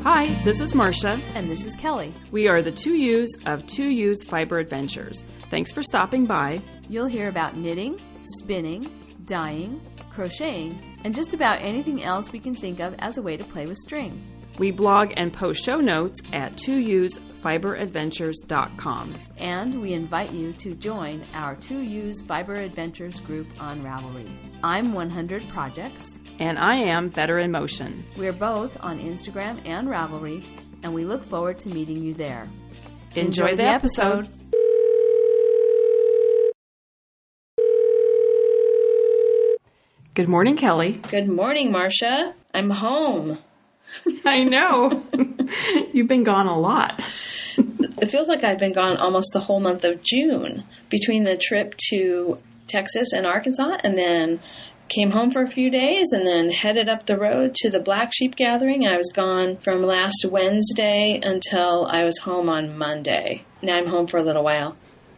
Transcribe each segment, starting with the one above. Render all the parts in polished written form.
Hi, this is Marsha. And this is Kelly. We are the Two Ewes of Two Ewes Fiber Adventures. Thanks for stopping by. You'll hear about knitting, spinning, dyeing, crocheting, and just about anything else we can think of as a way to play with string. We blog and post show notes at twoewesfiberadventures.com. And we invite you to join our Two Ewes Fiber Adventures group on Ravelry. I'm 100 Projects. And I am Better in Motion. We're both on Instagram and Ravelry, and we look forward to meeting you there. Enjoy the episode. Good morning, Kelly. Good morning, Marsha. I'm home. I know. You've been gone a lot. It feels like I've been gone almost the whole month of June between the trip to Texas and Arkansas, and then came home for a few days and then headed up the road to the Black Sheep Gathering. I was gone from last Wednesday until I was home on Monday. Now I'm home for a little while.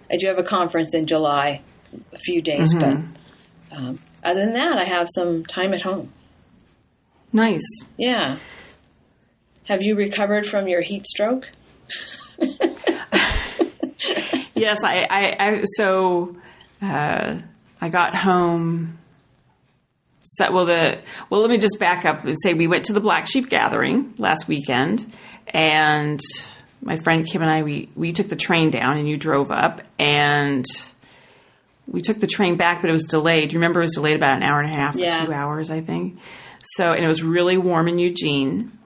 I do have a conference in July, a few days, but other than that, I have some time at home. Nice. Yeah. Have you recovered from your heat stroke? Yes, I got home. So, let me just back up and say we went to the Black Sheep Gathering last weekend, and my friend Kim and I, we took the train down, and you drove up, and we took the train back, but it was delayed. Do you remember it was delayed about an hour and a half or 2 hours, I think? So, and it was really warm in Eugene,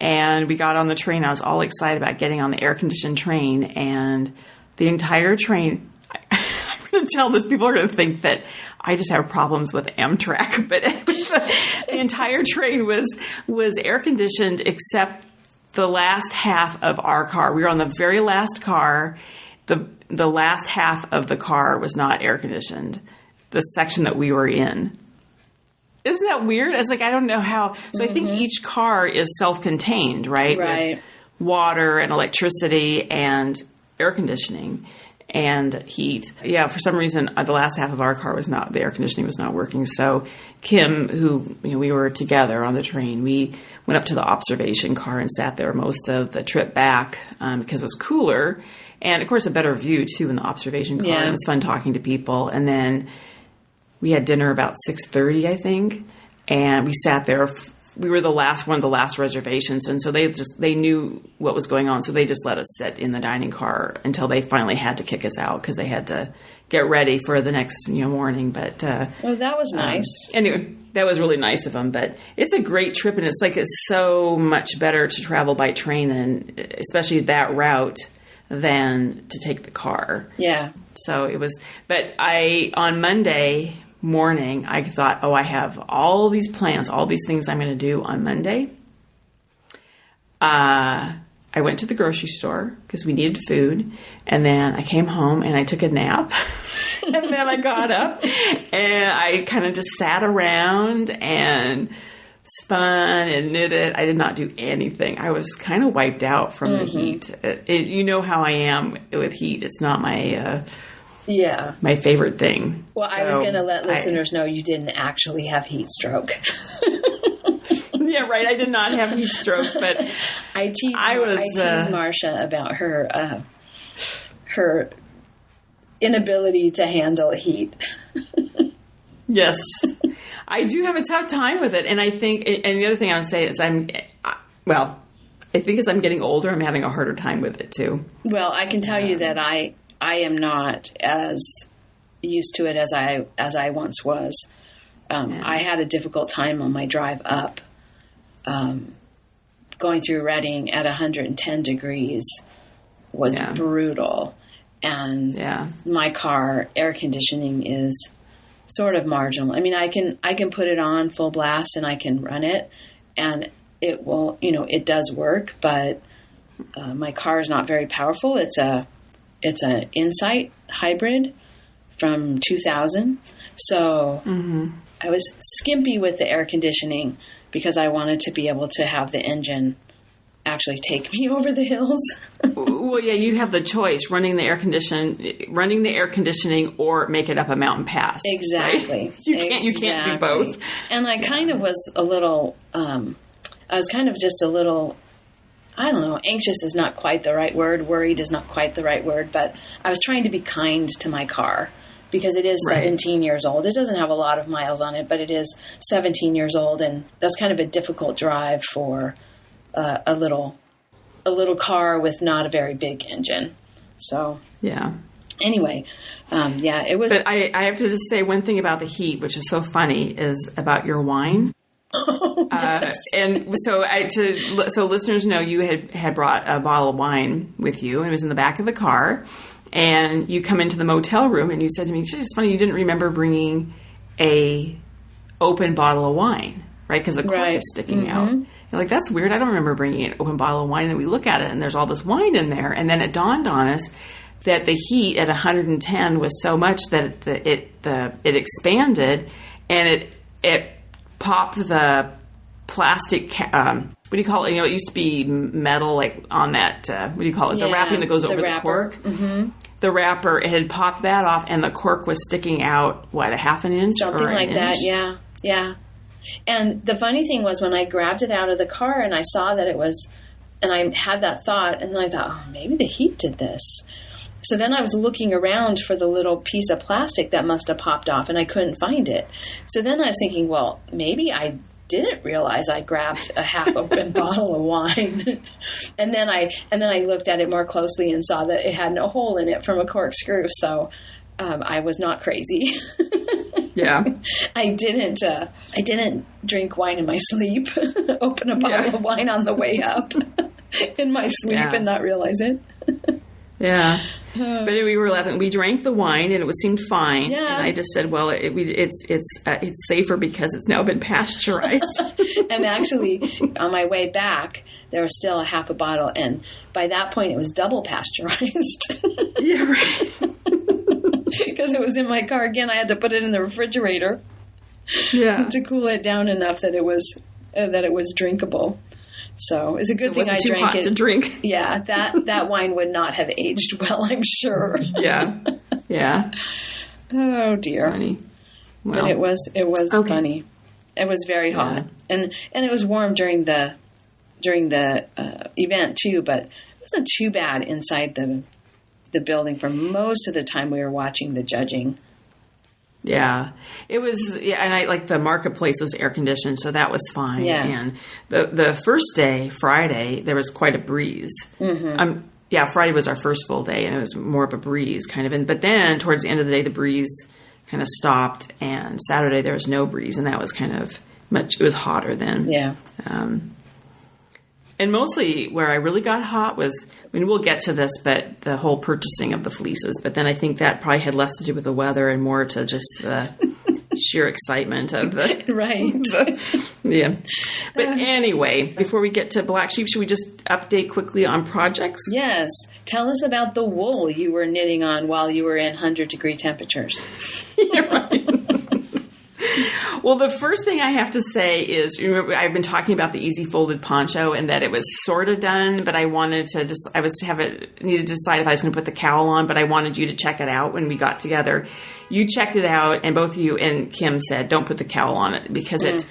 and we got on the train. I was all excited about getting on the air-conditioned train, and the entire train, I'm going to tell this, people are going to think that I just have problems with Amtrak, but the entire train was air-conditioned except the last half of our car. We were on the very last car. The last half of the car was not air-conditioned, the section that we were in. Isn't that weird? It's like, I don't know how. So I think each car is self-contained, right? Right. With water and electricity and air conditioning and heat. Yeah, for some reason, the last half of our car the air conditioning was not working. So Kim, who, we were together on the train, we went up to the observation car and sat there most of the trip back because it was cooler. And, of course, a better view, too, in the observation car. Yeah. It was fun talking to people. And then we had dinner about 6:30, I think. And we sat there. We were one of the last reservations, and so they knew what was going on, so they just let us sit in the dining car until they finally had to kick us out because they had to get ready for the next morning. But that was nice. Anyway, that was really nice of them. But it's a great trip, and it's so much better to travel by train, and especially that route, than to take the car. Yeah. So it was. But on Monday morning, I thought, I have all these plans, all these things I'm going to do on Monday. I went to the grocery store because we needed food, and then I came home and I took a nap, and then I got up and I kind of just sat around and spun and knitted. I did not do anything. I was kind of wiped out from the heat. You know how I am with heat. It's not my favorite thing. Well, I was going to let listeners know you didn't actually have heat stroke. Yeah, right. I did not have heat stroke, but I tease Marsha about her inability to handle heat. Yes, I do have a tough time with it, and I think. And the other thing I would say is, I think as I'm getting older, I'm having a harder time with it too. Well, I can tell you that I am not as used to it as I once was. I had a difficult time on my drive up, going through Reading at 110 degrees was brutal. And my car air conditioning is sort of marginal. I mean, I can put it on full blast and I can run it, and it will, it does work, but my car is not very powerful. It's an Insight hybrid from 2000. So I was skimpy with the air conditioning because I wanted to be able to have the engine actually take me over the hills. Well, yeah, you have the choice: running the air conditioning, or make it up a mountain pass. Exactly. Right? You can't do both. And I kind of was a little. I was kind of just a little I don't know, anxious is not quite the right word. Worried is not quite the right word. But I was trying to be kind to my car because it is 17 years old. It doesn't have a lot of miles on it, but it is 17 years old. And that's kind of a difficult drive for a little car with not a very big engine. So, yeah. Anyway, it was. But I have to just say one thing about the heat, which is so funny, is about your wine. Oh, yes. And so so listeners know you had brought a bottle of wine with you, and it was in the back of the car. And you come into the motel room, and you said to me, "It's funny you didn't remember bringing a open bottle of wine, right? Because the cork is sticking out." You're like, "That's weird. I don't remember bringing an open bottle of wine." And then we look at it, and there's all this wine in there. And then it dawned on us that the heat at 110 was so much that it expanded, and it popped the plastic. What do you call it? It used to be metal, like on that. What do you call it? The wrapping that goes over the cork. Mm-hmm. The wrapper, it had popped that off, and the cork was sticking out. What, a half an inch? Something or like that. Yeah. And the funny thing was when I grabbed it out of the car and I saw that it was, and I had that thought, and then I thought, oh, maybe the heat did this. So then I was looking around for the little piece of plastic that must have popped off, and I couldn't find it. So then I was thinking, well, maybe I didn't realize I grabbed a half-open bottle of wine. and then I looked at it more closely and saw that it had no hole in it from a corkscrew. So I was not crazy. Yeah. I didn't drink wine in my sleep. Open a bottle of wine on the way up in my sleep and not realize it. Yeah. But we were laughing. We drank the wine and it seemed fine. Yeah. And I just said, well, it's safer because it's now been pasteurized. And actually, on my way back, there was still a half a bottle. And by that point, it was double pasteurized. Yeah, right. Because it was in my car again. I had to put it in the refrigerator to cool it down enough that it was drinkable. So it's a good thing I drank it. To drink. Yeah, that wine would not have aged well, I'm sure. Yeah. Oh dear. Funny. Well, but it was funny. It was very hot, and it was warm during the event too. But it wasn't too bad inside the building for most of the time we were watching the judging. Yeah, it was. Yeah, and I like the marketplace was air conditioned, so that was fine. Yeah. And the first day, Friday, there was quite a breeze. Mm-hmm. Friday was our first full day, and it was more of a breeze, kind of. But then towards the end of the day, the breeze kind of stopped, and Saturday there was no breeze, and that was kind of much. It was hotter then. Yeah. And mostly where I really got hot was, we'll get to this, but the whole purchasing of the fleeces. But then I think that probably had less to do with the weather and more to just the sheer excitement of the... Right. Yeah. But anyway, before we get to Black Sheep, should we just update quickly on projects? Yes. Tell us about the wool you were knitting on while you were in 100-degree temperatures. Yeah, right. Well, the first thing I have to say is, remember, I've been talking about the easy folded poncho and that it was sort of done, but I wanted to needed to decide if I was going to put the cowl on, but I wanted you to check it out when we got together. You checked it out, and both you and Kim said, don't put the cowl on it because it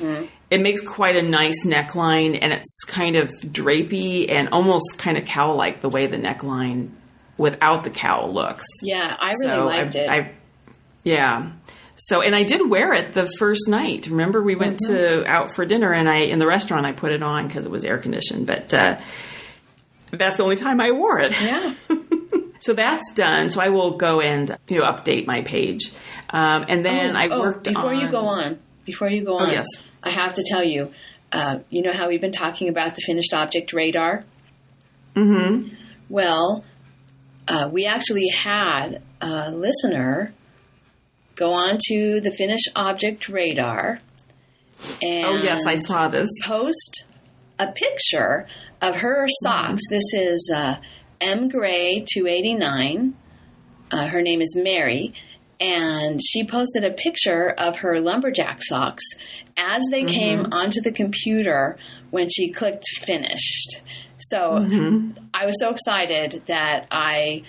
makes quite a nice neckline, and it's kind of drapey and almost kind of cowl-like the way the neckline without the cowl looks. Yeah, I really liked it. Yeah. So, and I did wear it the first night. Remember, we went out for dinner, and in the restaurant, I put it on because it was air conditioned. But that's the only time I wore it. Yeah. So that's done. So I will go and update my page, and then I worked before you go on. Oh, yes. I have to tell you. You know how we've been talking about the finished object radar? Mm-hmm. Well, we actually had a listener go on to the finished object radar and I saw this. Post a picture of her socks. Mm-hmm. This is M. Gray 289. Her name is Mary. And she posted a picture of her lumberjack socks as they came onto the computer when she clicked finished. So I was so excited that I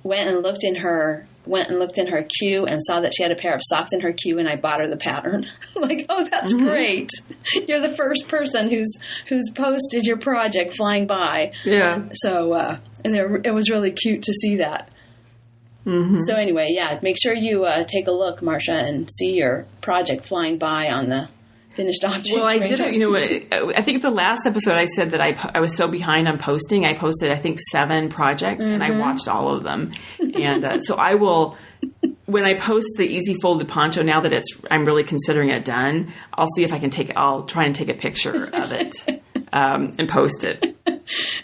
went and looked in her went and looked in her queue and saw that she had a pair of socks in her queue, and I bought her the pattern. Like, oh, that's great. You're the first person who's posted your project flying by. Yeah. So, and it was really cute to see that. Mm-hmm. So anyway, yeah, make sure you take a look, Marsha, and see your project flying by on the finished object. Well, I did. You know what? I think the last episode I said that I was so behind on posting. I posted, I think, 7 projects, and I watched all of them. And so I will, when I post the easy folded poncho, now that I'm really considering it done, I'll see if I can I'll try and take a picture of it and post it.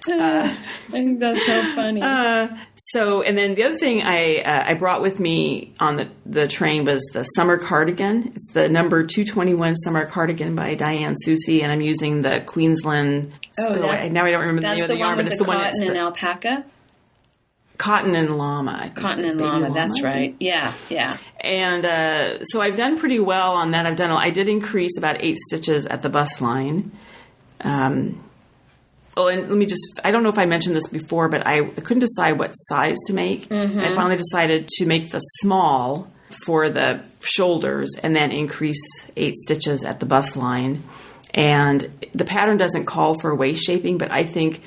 I think that's so funny. And then the other thing I brought with me on the train was the summer cardigan. It's the number 221 summer cardigan by Diane Susie, and I'm using the Queensland. Now I don't remember the name of the yarn, but it's the one that's cotton and alpaca. Cotton and llama. I think. Cotton and llama. That's right. Yeah. And so I've done pretty well on that. I did increase about 8 stitches at the bust line. Oh, and I don't know if I mentioned this before, but I couldn't decide what size to make. Mm-hmm. I finally decided to make the small for the shoulders and then increase 8 stitches at the bust line. And the pattern doesn't call for waist shaping, but I think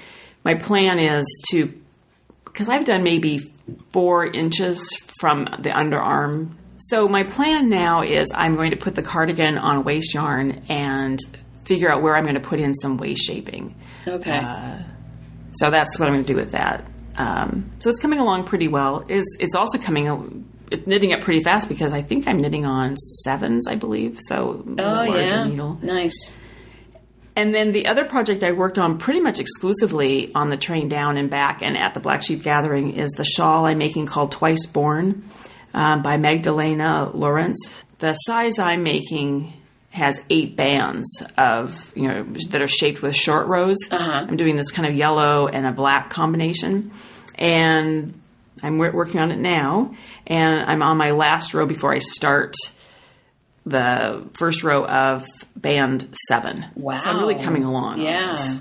my plan is because I've done maybe 4 inches from the underarm. So my plan now is I'm going to put the cardigan on waist yarn and figure out where I'm going to put in some waist shaping. Okay. So that's what I'm going to do with that. So it's coming along pretty well. It's also knitting up pretty fast because I think I'm knitting on 7s, I believe. So larger needle. Nice. And then the other project I worked on pretty much exclusively on the train down and back and at the Black Sheep Gathering is the shawl I'm making called Twice Born by Magdalena Lawrence. The size I'm making has 8 bands that are shaped with short rows. Uh-huh. I'm doing this kind of yellow and a black combination, and I'm working on it now. And I'm on my last row before I start the first row of band 7. Wow! So I'm really coming along. Yeah. On this.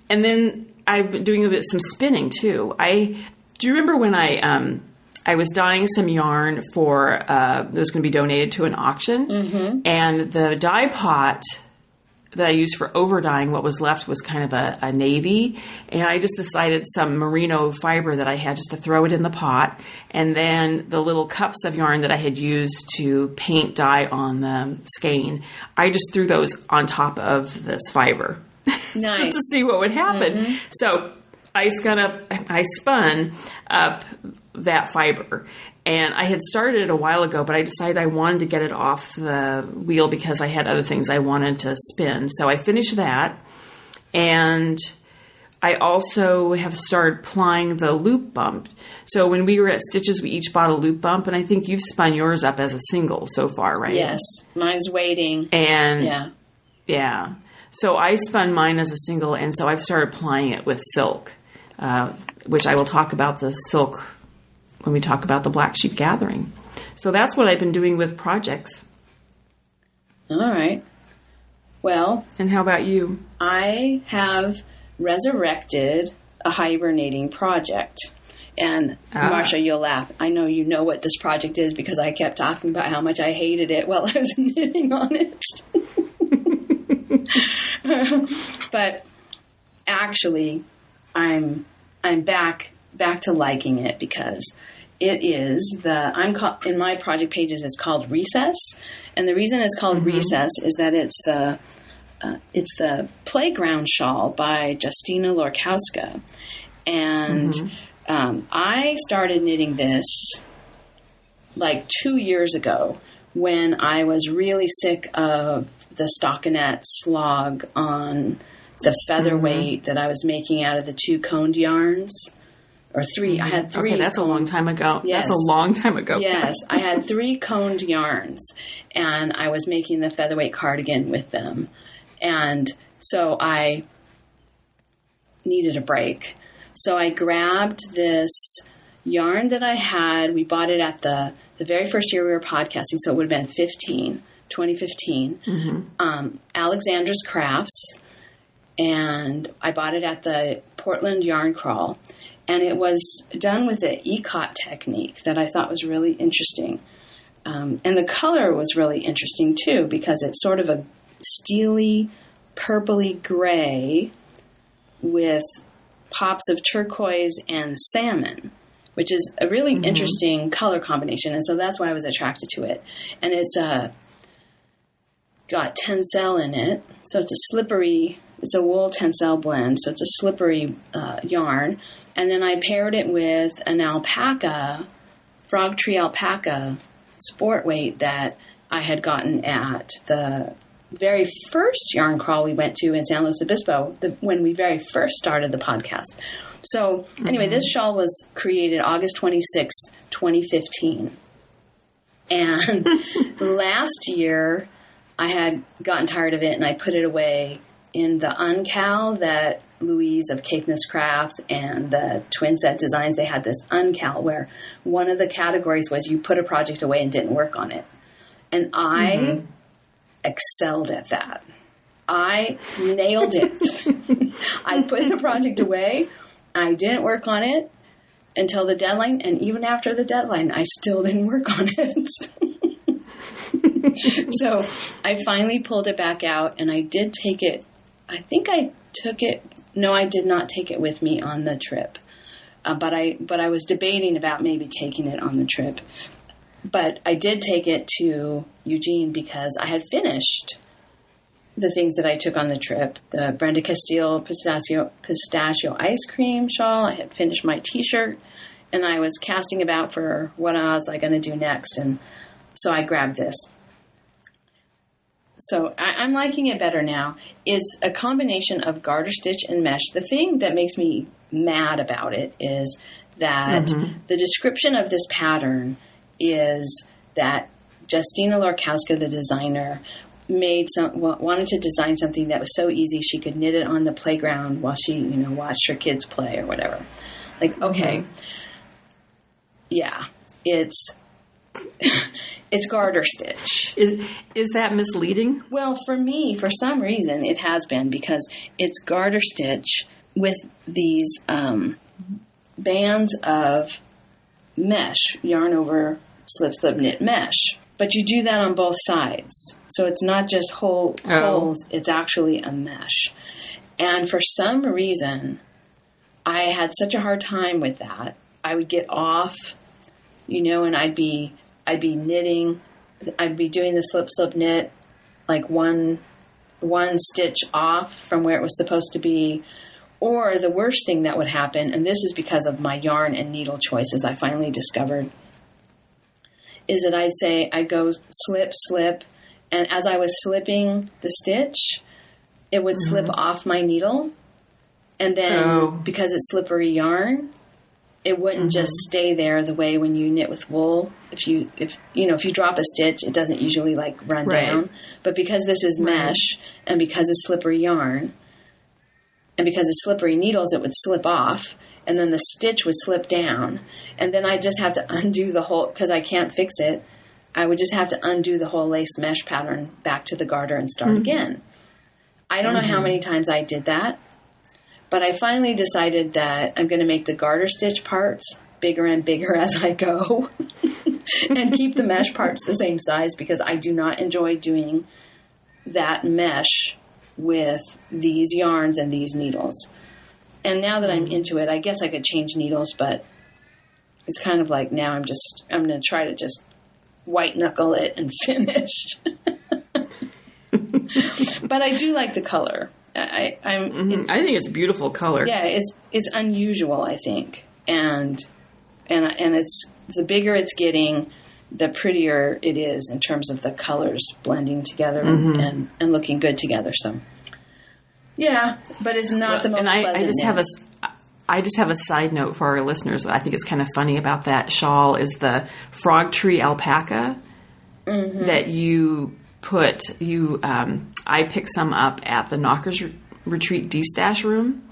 And then I've been doing some spinning too. Do you remember when I was dyeing some yarn for that was going to be donated to an auction, mm-hmm. and the dye pot that I used for over dyeing, what was left was kind of a navy, and I just decided some merino fiber that I had just to throw it in the pot, and then the little cups of yarn that I had used to paint dye on the skein, I just threw those on top of this fiber nice. just to see what would happen. Mm-hmm. So I spun up that fiber, and I had started it a while ago, but I decided I wanted to get it off the wheel because I had other things I wanted to spin. So I finished that, and I also have started plying the loop bump. So when we were at Stitches, we each bought a loop bump, and I think you've spun yours up as a single so far, right? Yes, mine's waiting. And yeah. So I spun mine as a single, and so I've started plying it with silk, which I will talk about the silk when we talk about the Black Sheep Gathering. So that's what I've been doing with projects. All right. Well. And how about you? I have resurrected a hibernating project. And Marsha, you'll laugh. I know you know what this project is because I kept talking about how much I hated it while I was knitting on it. But actually, I'm back to liking it because it is in my project pages it's called Recess, and the reason it's called mm-hmm. Recess is that it's the playground shawl by Justina Lorkowska, and mm-hmm. I started knitting this like 2 years ago when I was really sick of the stockinette slog on the featherweight mm-hmm. that I was making out of the 2 coned yarns. Or 3. Mm-hmm. I had 3. Okay, that's a long time ago. Yes. That's a long time ago. Yes, I had 3 coned yarns, and I was making the featherweight cardigan with them. And so I needed a break. So I grabbed this yarn that I had. We bought it at the very first year we were podcasting, so it would have been 2015. Mm-hmm. Alexandra's Crafts. And I bought it at the Portland yarn crawl, and it was done with the ECOT technique that I thought was really interesting. And the color was really interesting too, because it's sort of a steely, purpley gray with pops of turquoise and salmon, which is a really interesting color combination. And so that's why I was attracted to it. And it's got tencel in it. So it's a wool tencel blend. So it's a slippery yarn. And then I paired it with an alpaca, frog tree alpaca sport weight that I had gotten at the very first yarn crawl we went to in San Luis Obispo, when we very first started the podcast. So anyway, this shawl was created August 26th, 2015. And last year I had gotten tired of it and I put it away in the uncal that Louise of Caithness Crafts and the Twin Set Designs, they had this uncal where one of the categories was you put a project away and didn't work on it. And I excelled at that. I nailed it. I put the project away. I didn't work on it until the deadline. And even after the deadline, I still didn't work on it. So I finally pulled it back out and I did take it. I think I took it. No, I did not take it with me on the trip. But I was debating about maybe taking it on the trip. But I did take it to Eugene because I had finished the things that I took on the trip. The Brenda Castile pistachio ice cream shawl. I had finished my t-shirt. And I was casting about for what I was going to do next. And so I grabbed this. So I'm liking it better now. It's a combination of garter stitch and mesh. The thing that makes me mad about it is that the description of this pattern is that Justina Lorkowska, the designer, wanted to design something that was so easy she could knit it on the playground while she, watched her kids play or whatever. Like, okay, yeah, it's garter stitch. Is that misleading? Well, for me, for some reason, it has been, because it's garter stitch with these bands of mesh, yarn over slip knit mesh. But you do that on both sides. So it's not just holes, it's actually a mesh. And for some reason, I had such a hard time with that. I would get off, and I'd be knitting, I'd be doing the slip knit, like one stitch off from where it was supposed to be. Or the worst thing that would happen, and this is because of my yarn and needle choices I finally discovered, is that I'd go slip, and as I was slipping the stitch, it would slip off my needle. And then because it's slippery yarn, it wouldn't just stay there the way when you knit with wool. If you drop a stitch, it doesn't usually run down. But because this is mesh and because it's slippery yarn and because it's slippery needles, it would slip off. And then the stitch would slip down. And then I just have to undo the whole, because I can't fix it. I would just have to undo the whole lace mesh pattern back to the garter and start again. I don't know how many times I did that. But I finally decided that I'm going to make the garter stitch parts bigger and bigger as I go. And keep the mesh parts the same size, because I do not enjoy doing that mesh with these yarns and these needles. And now that I'm into it, I guess I could change needles, but it's kind of like now I'm going to try to just white knuckle it and finish. But I do like the color. I think it's a beautiful color. Yeah, it's unusual, I think. And it's the bigger it's getting, the prettier it is in terms of the colors blending together and looking good together. So yeah, but it's not the most pleasant. I just have a side note for our listeners. I think it's kind of funny about that shawl is the frog tree alpaca that you put. I picked some up at the Knockers Retreat D-Stash room,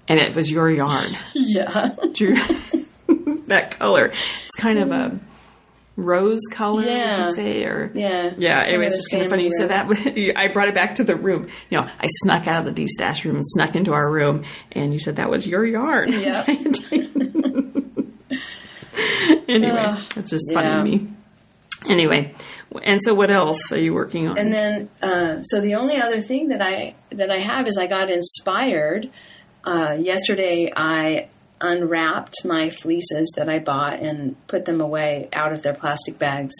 and it was your yarn. Yeah, Drew, that color. It's kind of a rose color, would you say? Or yeah. Anyway, it's just kind of funny you said that. I brought it back to the room. I snuck out of the de-stash room and snuck into our room, and you said that was your yarn. Yep. Anyway, that's just funny to me. Anyway, and so what else are you working on? And then, so the only other thing that I have is I got inspired. Yesterday, I unwrapped my fleeces that I bought and put them away out of their plastic bags.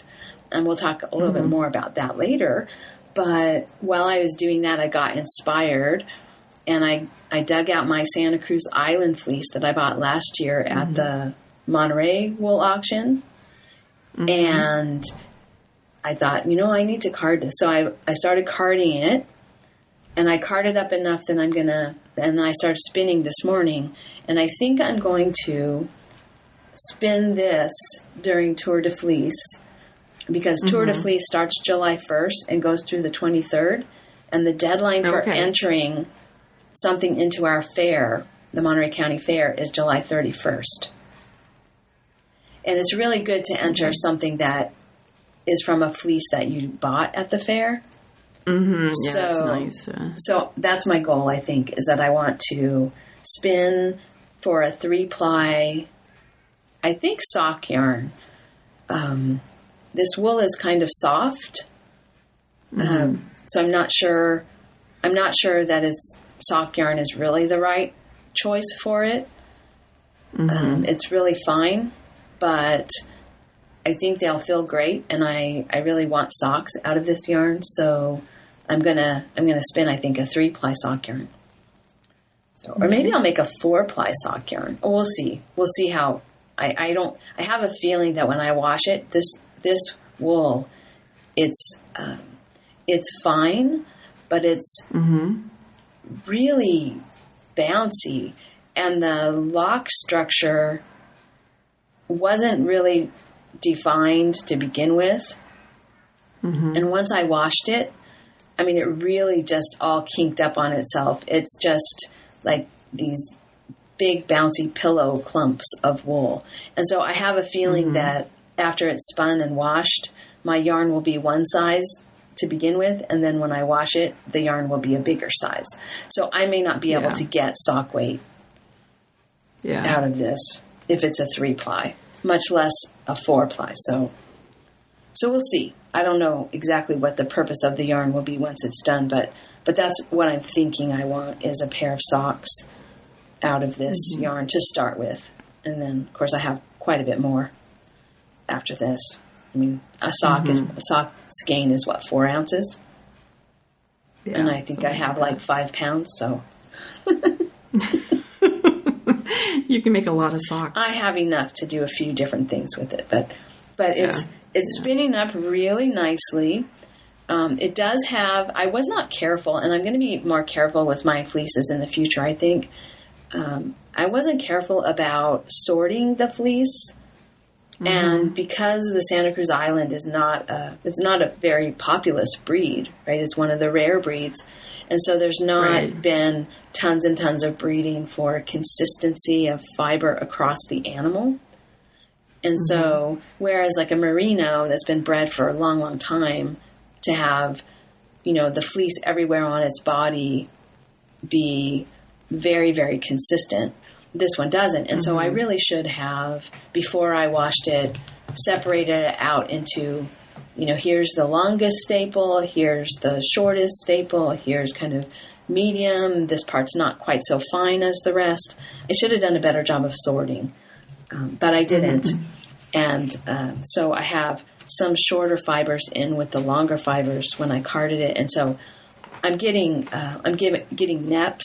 And we'll talk a little bit more about that later. But while I was doing that, I got inspired, and I dug out my Santa Cruz Island fleece that I bought last year at the Monterey wool auction. And I thought, I need to card this. So I started carding it, and I carded up enough that and I started spinning this morning. And I think I'm going to spin this during Tour de Fleece, because Tour de Fleece starts July 1st and goes through the 23rd. And the deadline for entering something into our fair, the Monterey County Fair, is July 31st. And it's really good to enter something that is from a fleece that you bought at the fair. Yeah, that's nice. So that's my goal, I think, is that I want to spin for a 3-ply, I think, sock yarn. This wool is kind of soft. So I'm not sure that sock yarn is really the right choice for it. It's really fine. But I think they'll feel great, and I really want socks out of this yarn, so I'm gonna spin, I think, a 3-ply sock yarn. So, or maybe I'll make a 4-ply sock yarn. Oh, we'll see. We'll see how. I have a feeling that when I wash it, this wool, it's fine, but it's really bouncy, and the lock structure wasn't really defined to begin with. And once I washed it, it really just all kinked up on itself. It's just like these big bouncy pillow clumps of wool. And so I have a feeling that after it's spun and washed, my yarn will be one size to begin with, and then when I wash it, the yarn will be a bigger size. So I may not be able to get sock weight out of this if it's a 3-ply, much less a 4-ply. So we'll see. I don't know exactly what the purpose of the yarn will be once it's done, but that's what I'm thinking I want, is a pair of socks out of this yarn to start with. And then, of course, I have quite a bit more after this. A sock skein is what, 4 ounces? Yeah, and I think I have like 5 pounds, so. You can make a lot of socks. I have enough to do a few different things with it, but it's spinning up really nicely. It does have, I was not careful, and I'm going to be more careful with my fleeces in the future, I think. I wasn't careful about sorting the fleece, and because the Santa Cruz Island is not a very populous breed, right? It's one of the rare breeds, and so there's not been tons and tons of breeding for consistency of fiber across the animal. And so, whereas like a merino that's been bred for a long, long time, to have, the fleece everywhere on its body be very, very consistent, this one doesn't. And so I really should have, before I washed it, separated it out into, here's the longest staple, here's the shortest staple, here's kind of medium, this part's not quite so fine as the rest. I should have done a better job of sorting, but I didn't. And so I have some shorter fibers in with the longer fibers when I carded it. And so I'm getting neps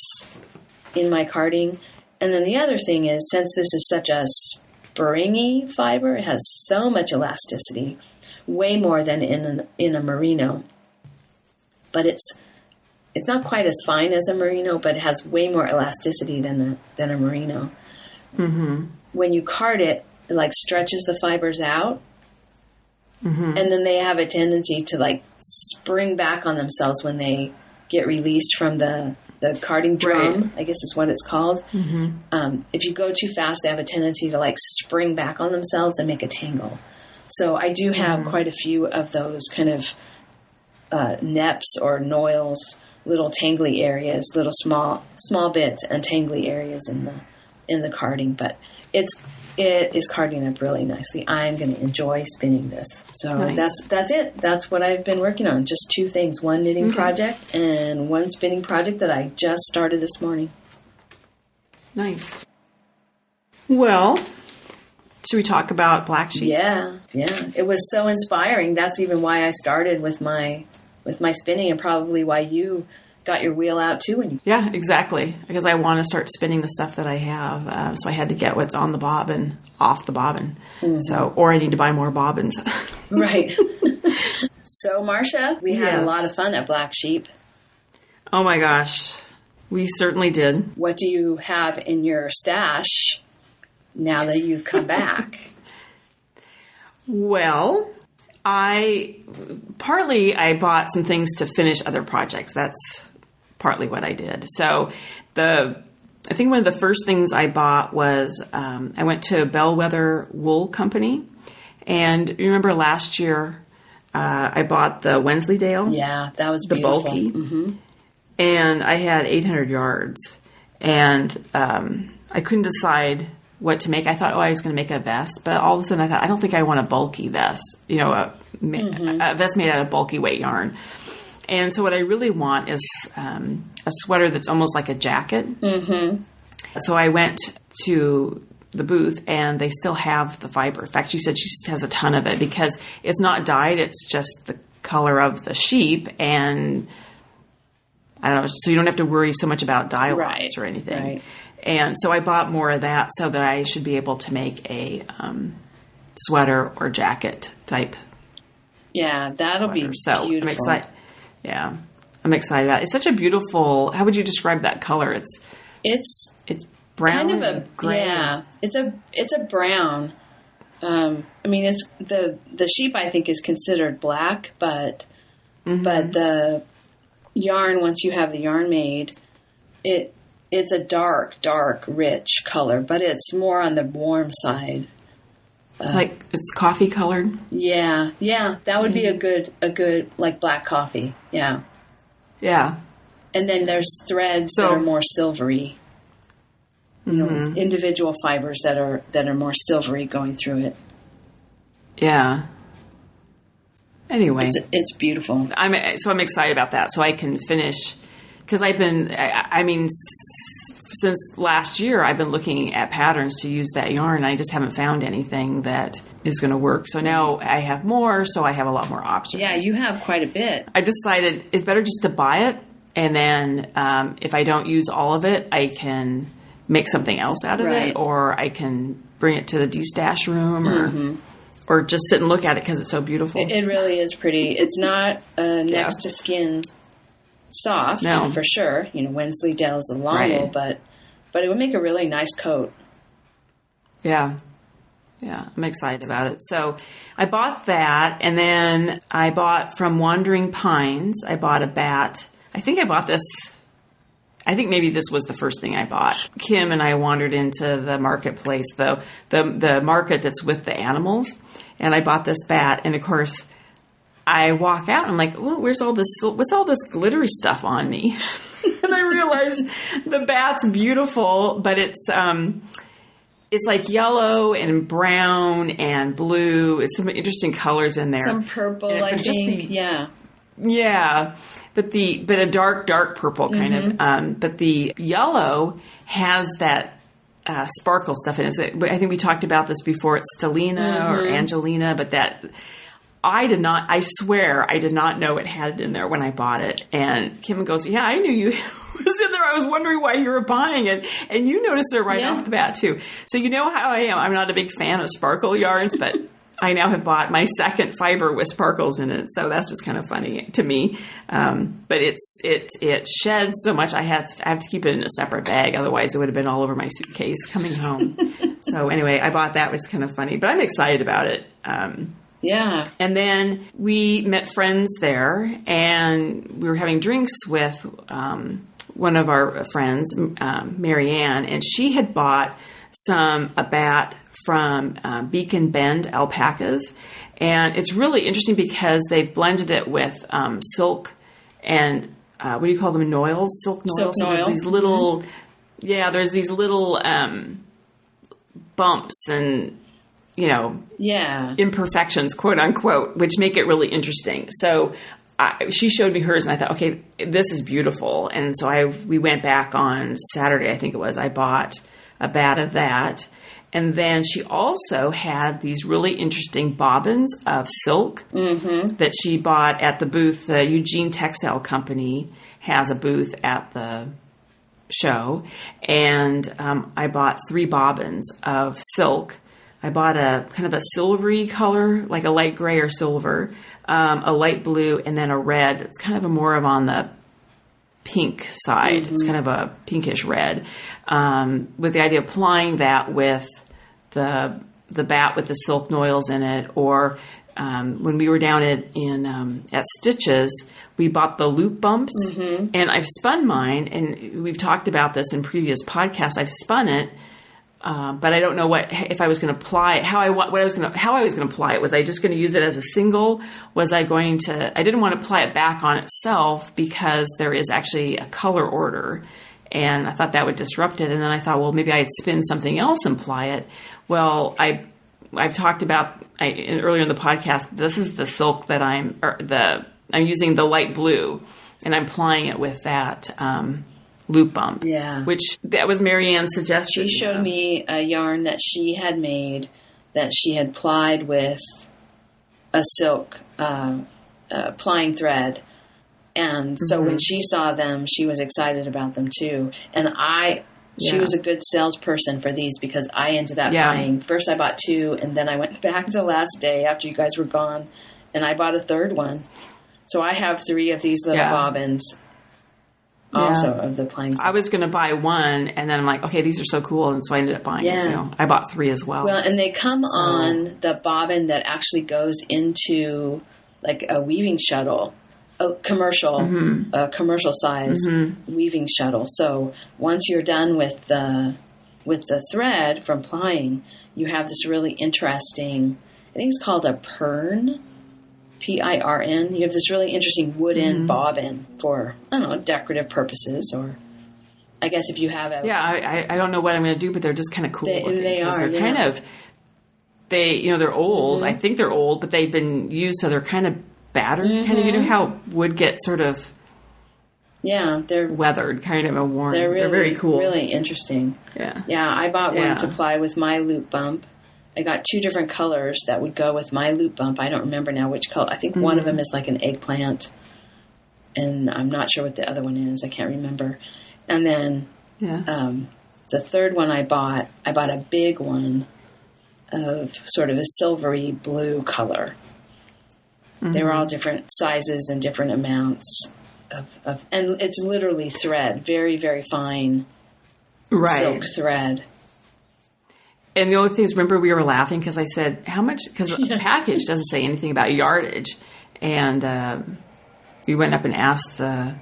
in my carding. And then the other thing is, since this is such a springy fiber, it has so much elasticity, way more than in a merino. But it's not quite as fine as a merino, but it has way more elasticity than a merino. When you card it, it like stretches the fibers out, and then they have a tendency to like spring back on themselves when they get released from the carding drum, I guess is what it's called. If you go too fast, they have a tendency to like spring back on themselves and make a tangle. So I do have quite a few of those kind of neps or noils, little tangly areas, little small bits and tangly areas in the carding, but it is carding up really nicely. I'm going to enjoy spinning this. So that's it. That's what I've been working on. Just two things, one knitting project and one spinning project that I just started this morning. Nice. Well, should we talk about black sheep? Yeah. It was so inspiring. That's even why I started with my spinning, and probably why you got your wheel out too. Yeah, exactly. Because I want to start spinning the stuff that I have. So I had to get what's on the bobbin off the bobbin. So, or I need to buy more bobbins. Right. So, Marsha, we had a lot of fun at Black Sheep. Oh my gosh. We certainly did. What do you have in your stash now that you've come back? Well, I bought some things to finish other projects. That's partly what I did. So I think one of the first things I bought was I went to Bellwether Wool Company. And you remember last year I bought the Wensleydale? Yeah, that was beautiful. The bulky. Mm-hmm. And I had 800 yards. And I couldn't decide what to make. I thought, I was going to make a vest. But all of a sudden I thought, I don't think I want a bulky vest. You know, a vest made out of bulky weight yarn. And so what I really want is a sweater that's almost like a jacket. Mm-hmm. So I went to the booth, and they still have the fiber. In fact, she said she just has a ton of it because it's not dyed. It's just the color of the sheep, and I don't know. So you don't have to worry so much about dye lots or anything. Right. And so I bought more of that so that I should be able to make a sweater or jacket type. Yeah, that'll be so beautiful. I'm excited. Yeah, I'm excited about it. It's such a beautiful. How would you describe that color? It's brown, kind of a gray. Yeah, it's a brown. I mean, it's the sheep I think is considered black, but the yarn, once you have the yarn made, it's a dark, rich color, but it's more on the warm side. Like it's coffee colored? Yeah. That would be a good like black coffee. Yeah. Yeah. And then there's threads that are more silvery. You know, it's individual fibers that are more silvery going through it. Yeah. Anyway, it's beautiful. I'm excited about that, so I can finish because I've been. I mean, since last year, I've been looking at patterns to use that yarn, and I just haven't found anything that is going to work. So now I have more, so I have a lot more options. Yeah, you have quite a bit. I decided it's better just to buy it, and then if I don't use all of it, I can make something else out of it, or I can bring it to the de-stash room, or just sit and look at it because it's so beautiful. It really is pretty. It's not next to skin soft, for sure. You know, Wensleydale is a long wool, but it would make a really nice coat. Yeah, I'm excited about it. So I bought that, and then I bought from Wandering Pines. I bought a bat. I think I bought this. I think maybe this was the first thing I bought. Kim and I wandered into the marketplace, the market that's with the animals, and I bought this bat. And of course, I walk out and I'm like, well, what's all this glittery stuff on me? And I realized the bat's beautiful, but it's like yellow and brown and blue. It's some interesting colors in there. Some purple, I think. Yeah, but a dark purple kind of. But the yellow has that sparkle stuff in it. I think we talked about this before. It's Stellina or Angelina, but that I swear I did not know it had it in there when I bought it. And Kim goes, yeah, I knew you was in there. I was wondering why you were buying it. And you noticed it right off the bat too. So you know how I am. I'm not a big fan of sparkle yarns, but I now have bought my second fiber with sparkles in it. So that's just kind of funny to me. But it sheds so much. I have to keep it in a separate bag. Otherwise it would have been all over my suitcase coming home. So anyway, I bought that, which is kind of funny, but I'm excited about it. Yeah. And then we met friends there, and we were having drinks with one of our friends, Mary Ann, and she had bought a bat from Beacon Bend alpacas. And it's really interesting because they've blended it with silk and what do you call them? Noils? Silk noils. Silk so there's these little, there's these little bumps and, imperfections, quote unquote, which make it really interesting. So she showed me hers and I thought, okay, this is beautiful. And so we went back on Saturday, I think it was. I bought a bat of that. And then she also had these really interesting bobbins of silk that she bought at the booth. The Eugene Textile Company has a booth at the show. And I bought 3 bobbins of silk. I bought a kind of a silvery color, like a light gray or silver, a light blue, and then a red. It's kind of more of on the pink side. It's kind of a pinkish red, with the idea of applying that with the bat with the silk noils in it. Or when we were down at Stitches, we bought the loop bumps, and I've spun mine, and we've talked about this in previous podcasts. I've spun it. But I don't know if I was going to apply it, how I was going to apply it. Was I just going to use it as a single? Was I going to, I didn't want to apply it back on itself because there is actually a color order, and I thought that would disrupt it. And then I thought, well, maybe I'd spin something else and apply it. Well, I've talked about earlier in the podcast, this is the silk that I'm using the light blue, and I'm applying it with that, loop bump, which that was Marianne's suggestion. She showed me a yarn that she had made that she had plied with a silk plying thread, and so when she saw them, she was excited about them too. And she was a good salesperson for these because I ended up buying. First, I bought 2, and then I went back the last day after you guys were gone, and I bought a 3rd one. So I have 3 of these little bobbins. Also of the playing stuff. I was going to buy 1, and then I'm like, okay, these are so cool, and so I ended up buying. I bought 3 as well. Well, and they come on the bobbin that actually goes into like a weaving shuttle, a commercial size weaving shuttle. So once you're done with the thread from plying, you have this really interesting. I think it's called a PIRN. PIRN. You have this really interesting wooden bobbin for, I don't know, decorative purposes, or I guess if you have a... Yeah, I don't know what I'm going to do, but they're just kind of cool looking. They are, they're kind of, they're old. I think they're old, but they've been used, so they're kind of battered. Kind of, how wood gets sort of... Yeah, they're... weathered, kind of a worn. They're very cool. Really interesting. Yeah. Yeah, I bought one to ply with my loop bump. I got 2 different colors that would go with my loop bump. I don't remember now which color. I think one of them is like an eggplant, and I'm not sure what the other one is. I can't remember. And then the 3rd one I bought a big one of sort of a silvery blue color. They were all different sizes and different amounts of and it's literally thread, very, very fine silk thread. And the only thing is, remember we were laughing because I said, how much, because the package doesn't say anything about yardage. And we went up and asked the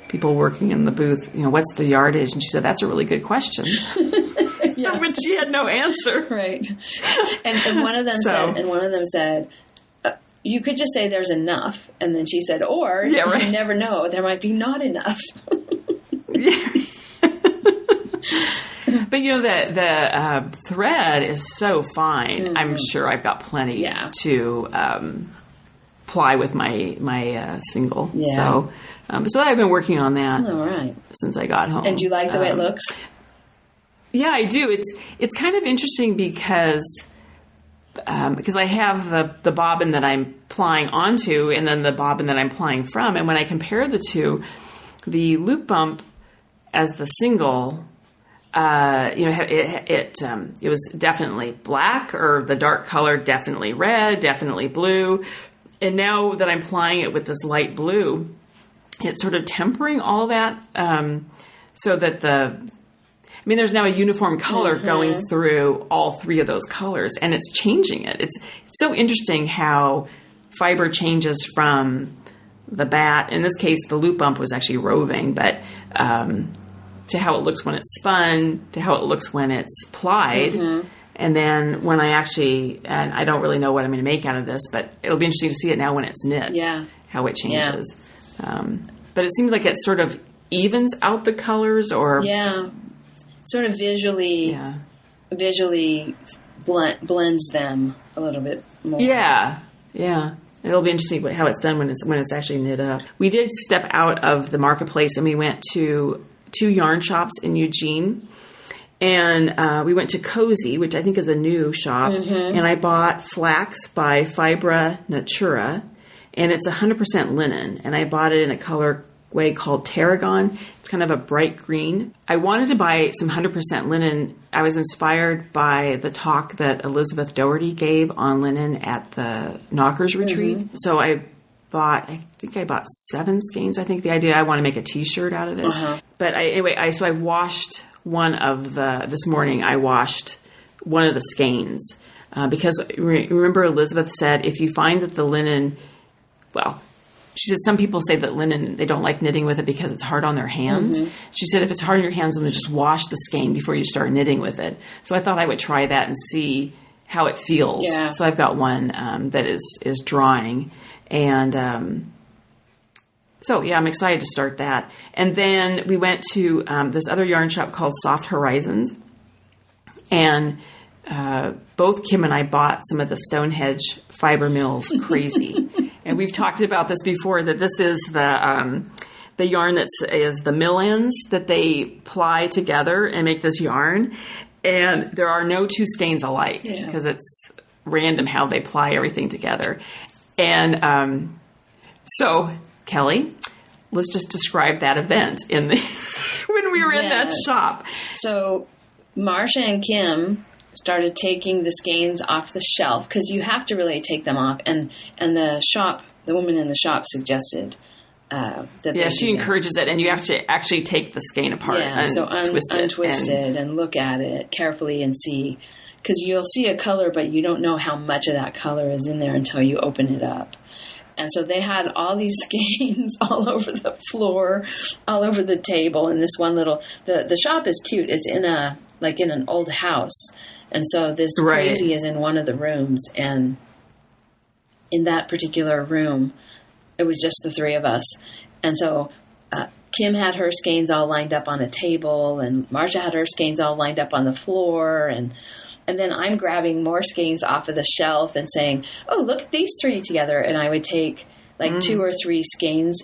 people working in the booth, what's the yardage? And she said, that's a really good question. But she had no answer. Right. And one of them said, you could just say there's enough. And then she said, or you never know, there might be not enough. But the thread is so fine. I'm sure I've got plenty to ply with my single. Yeah. So I've been working on that since I got home. And do you like the way it looks? Yeah, I do. It's kind of interesting because I have the bobbin that I'm plying onto and then the bobbin that I'm plying from. And when I compare the two, the loop bump as the single... it was definitely black, or the dark color, definitely red, definitely blue. And now that I'm plying it with this light blue, it's sort of tempering all that, so that there's now a uniform color going through all 3 of those colors, and it's changing it. It's so interesting how fiber changes from the bat. In this case, the loop bump was actually roving, but, to how it looks when it's spun, to how it looks when it's plied. And then when and I don't really know what I'm going to make out of this, but it'll be interesting to see it now when it's knit, how it changes. But it seems like it sort of evens out the colors, or sort of visually blends them a little bit more. Yeah. It'll be interesting how it's done when it's actually knit up. We did step out of the marketplace and we went to 2 yarn shops in Eugene. And we went to Cozy, which I think is a new shop. Mm-hmm. And I bought Flax by Fibra Natura. And it's 100% linen. And I bought it in a colorway called Tarragon. It's kind of a bright green. I wanted to buy some 100% linen. I was inspired by the talk that Elizabeth Doherty gave on linen at the Knockers Retreat. Mm-hmm. So I bought 7 skeins. I think the idea, I want to make a t-shirt out of it. Uh-huh. But I washed this morning I washed one of the skeins. Because remember Elizabeth said, if you find that the linen, she said some people say that linen, they don't like knitting with it because it's hard on their hands. Mm-hmm. She said if it's hard on your hands, then just wash the skein before you start knitting with it. So I thought I would try that and see how it feels. Yeah. So I've got one that is drying. And I'm excited to start that. And then we went to this other yarn shop called Soft Horizons. And both Kim and I bought some of the Stone Hedge Fiber Crazy. And we've talked about this before, that this is the yarn that is the mill ends that they ply together and make this yarn. And there are no 2 skeins alike because it's random how they ply everything together. And so, Kelly, let's just describe that event when we were in that shop. So Marsha and Kim started taking the skeins off the shelf, because you have to really take them off. And the woman in the shop suggested that she encourages it, and you have to actually take the skein apart and untwist it and look at it carefully and see, because you'll see a color, but you don't know how much of that color is in there until you open it up. And so they had all these skeins all over the floor, all over the table, and this one little, the shop is cute. It's in an old house. And so this Crazy is in one of the rooms, and in that particular room, it was just the 3 of us. And so Kim had her skeins all lined up on a table, and Marsha had her skeins all lined up on the floor, and then I'm grabbing more skeins off of the shelf and saying, oh, look at these 3 together. And I would take 2 or 3 skeins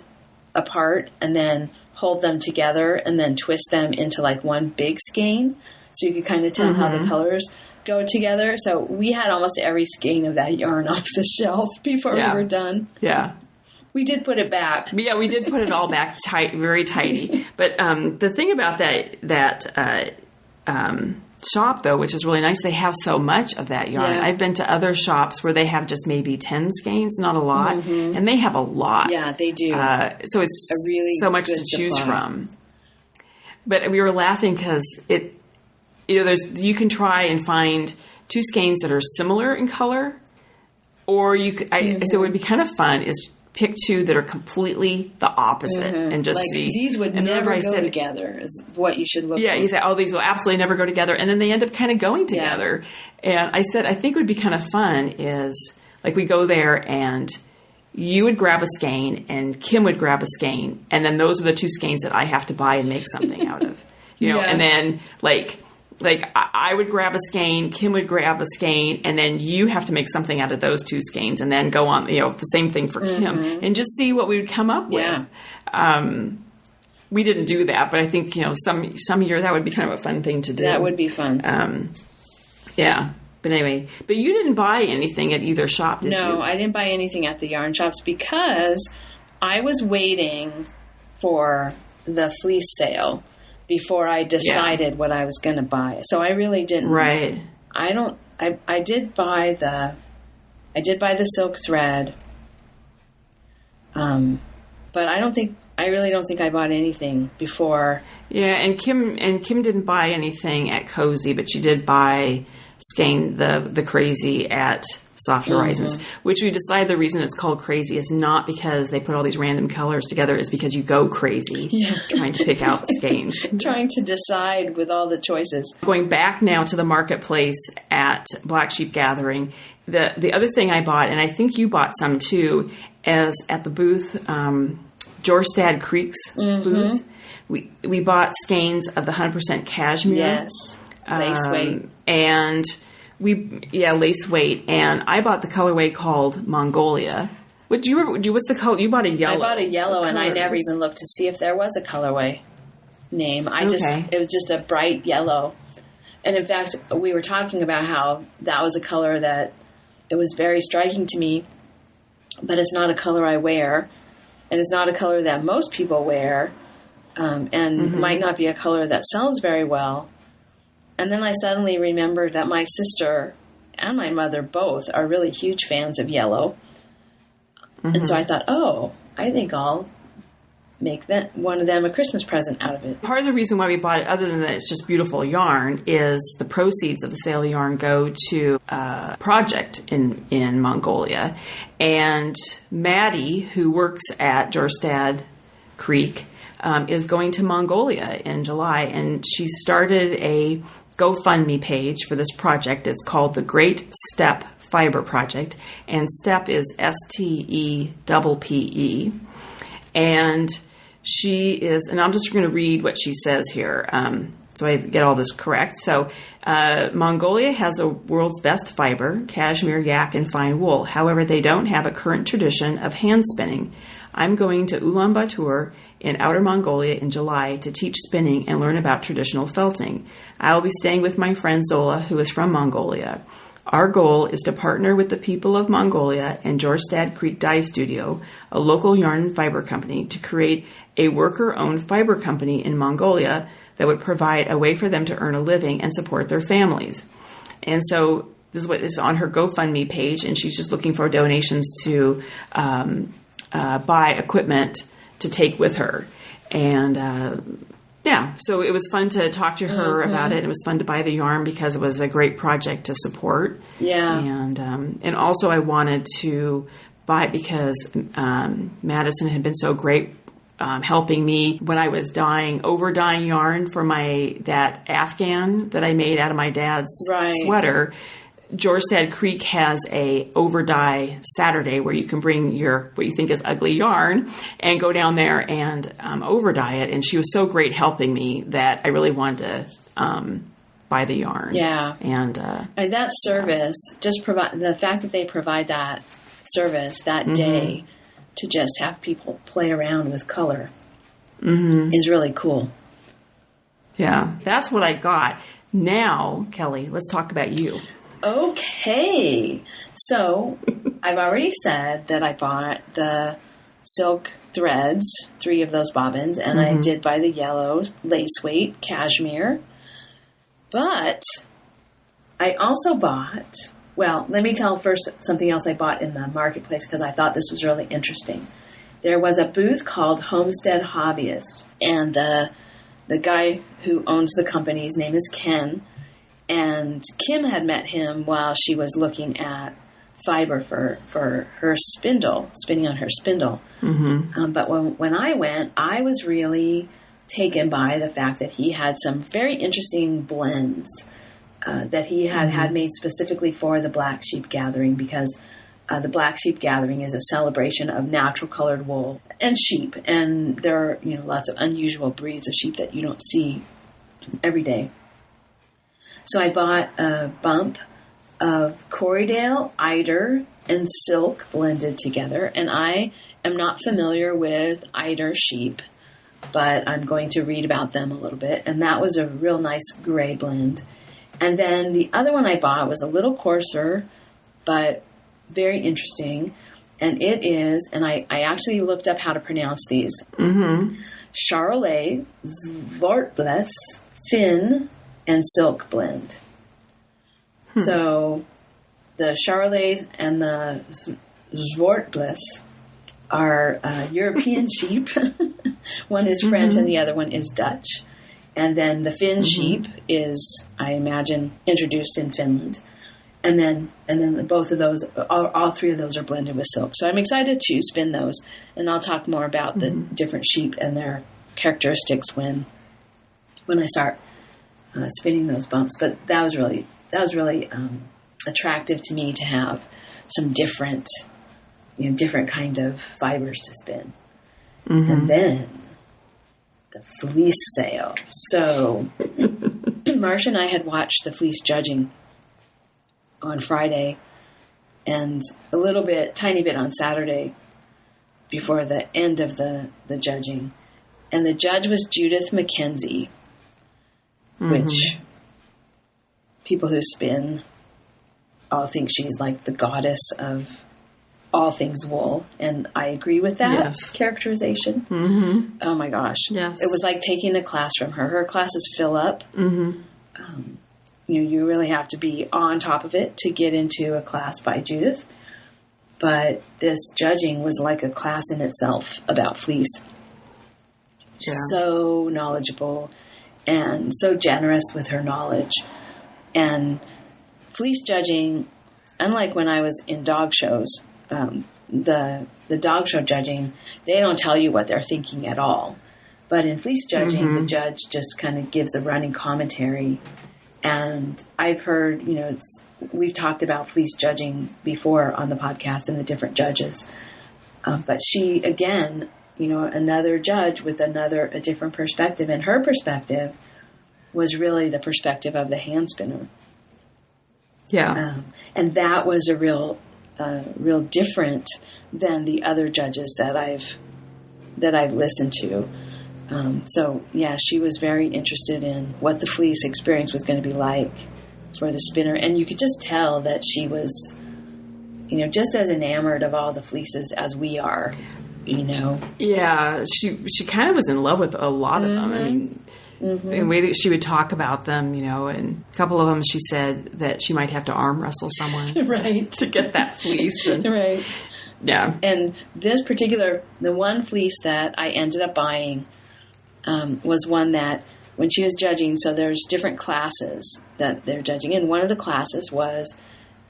apart and then hold them together and then twist them into one big skein. So you could kind of tell how the colors go together. So we had almost every skein of that yarn off the shelf before we were done. Yeah. We did put it back. Yeah, we did put it all back tight, very tidy. But the thing about that shop, though, which is really nice, they have so much of that yarn. I've been to other shops where they have just maybe 10 skeins, not a lot, and they have a lot. Yeah, they do. So it's really so much to choose from. But we were laughing because you can try and find 2 skeins that are similar in color, or so it would be kind of fun is pick 2 that are completely the opposite and just see. These would never go together is what you should look for. Yeah, you think, these will absolutely never go together. And then they end up kind of going together. Yeah. And I said, I think it would be kind of fun is we go there and you would grab a skein and Kim would grab a skein. And then those are the 2 skeins that I have to buy and make something out of. And then I would grab a skein, Kim would grab a skein, and then you have to make something out of those 2 skeins and then go on, the same thing for Kim and just see what we would come up with. We didn't do that, but I think, some year that would be kind of a fun thing to do. That would be fun. But anyway, but you didn't buy anything at either shop, did you? No, I didn't buy anything at the yarn shops because I was waiting for the fleece sale before I decided what I was going to buy. So I really didn't. Right. I did buy the silk thread. But I really don't think I bought anything before. Yeah, and Kim didn't buy anything at Cozy, but she did buy skein the Crazy at Soft Horizons, which we decided the reason it's called Crazy is not because they put all these random colors together, it's because you go crazy trying to pick out skeins. Trying to decide with all the choices. Going back now to the marketplace at Black Sheep Gathering, the other thing I bought, and I think you bought some too, is at the booth, Jorstad Creek's booth. We bought skeins of the 100% cashmere. Yes, lace weight. And lace weight. And I bought the colorway called Mongolia. What's the color? You bought a yellow. I bought a yellow, and I never even looked to see if there was a colorway name. It was just a bright yellow. And in fact, we were talking about how that was a color that it was very striking to me, but it's not a color I wear, and it's not a color that most people wear, and might not be a color that sells very well. And then I suddenly remembered that my sister and my mother both are really huge fans of yellow. And so I thought, I think I'll make one of them a Christmas present out of it. Part of the reason why we bought it, other than that it's just beautiful yarn, is the proceeds of the sale of yarn go to a project in Mongolia. And Maddie, who works at Jorstad Creek, is going to Mongolia in July. And she started a GoFundMe page for this project. It's called the Great Steppe Fiber Project. And Steppe is STEPPE. And she is, and I'm just going to read what she says here so I get all this correct. So Mongolia has the world's best fiber, cashmere, yak, and fine wool. However, they don't have a current tradition of hand spinning. I'm going to Ulaanbaatar in Outer Mongolia in July to teach spinning and learn about traditional felting. I will be staying with my friend Zola, who is from Mongolia. Our goal is to partner with the people of Mongolia and Jorstad Creek Dye Studio, a local yarn and fiber company, to create a worker-owned fiber company in Mongolia that would provide a way for them to earn a living and support their families. And so this is what is on her GoFundMe page, and she's just looking for donations to buy equipment to take with her. And so it was fun to talk to her about it. It was fun to buy the yarn because it was a great project to support. Yeah. And also I wanted to buy it because Madison had been so great helping me when I was over dyeing yarn for that Afghan that I made out of my dad's sweater. Jorstad Creek has a over dye Saturday where you can bring what you think is ugly yarn and go down there and over dye it. And she was so great helping me that I really wanted to buy the yarn. Yeah. And that service, the fact that they provide that service that day to just have people play around with color is really cool. Yeah, that's what I got. Now, Kelly, let's talk about you. Okay, so I've already said that I bought the silk threads, 3 of those bobbins, and I did buy the yellow lace weight cashmere. But I also bought, let me tell first something else I bought in the marketplace because I thought this was really interesting. There was a booth called Homestead Hobbyist, and the guy who owns the company, his name is Ken. And Kim had met him while she was looking at fiber for her spindle, spinning on her spindle. But when I went, I was really taken by the fact that he had some very interesting blends that he had made specifically for the Black Sheep Gathering because the Black Sheep Gathering is a celebration of natural colored wool and sheep. And there are lots of unusual breeds of sheep that you don't see every day. So I bought a bump of Corriedale, eider, and silk blended together. And I am not familiar with eider sheep, but I'm going to read about them a little bit. And that was a real nice gray blend. And then the other one I bought was a little coarser, but very interesting. And it is, and I actually looked up how to pronounce these. Charolais, Zwartbles, Fin, and silk blend. So the Charolais and the Zwartbles are European sheep. One is French and the other one is Dutch. And then the Finn sheep is, I imagine, introduced in Finland. And then both of those, all three of those are blended with silk. So I'm excited to spin those, and I'll talk more about the different sheep and their characteristics when I start spinning those bumps. But that was really attractive to me to have some different kind of fibers to spin. And then the fleece sale. So Marsha and I had watched the fleece judging on Friday and tiny bit on Saturday before the end of the judging. And the judge was Judith MacKenzie, which people who spin all think she's like the goddess of all things wool. And I agree with that characterization. Oh my gosh. Yes. It was like taking a class from her. Her classes fill up. You really have to be on top of it to get into a class by Judith. But this judging was like a class in itself about fleece. Yeah. So knowledgeable and so generous with her knowledge. And fleece judging, unlike when I was in dog shows, the dog show judging, they don't tell you what they're thinking at all. But in fleece judging, the judge just kind of gives a running commentary. And I've heard, we've talked about fleece judging before on the podcast and the different judges. But she, again, another judge with a different perspective. And her perspective was really the perspective of the hand spinner. Yeah. And that was a real different than the other judges that I've listened to. So yeah, she was very interested in what the fleece experience was going to be like for the spinner. And you could just tell that she was, just as enamored of all the fleeces as we are, Yeah, she kind of was in love with a lot of them. I mean, the way that she would talk about them, and a couple of them she said that she might have to arm wrestle someone to get that fleece. And, yeah. And this particular, the one fleece that I ended up buying was one that when she was judging, so there's different classes that they're judging, and one of the classes was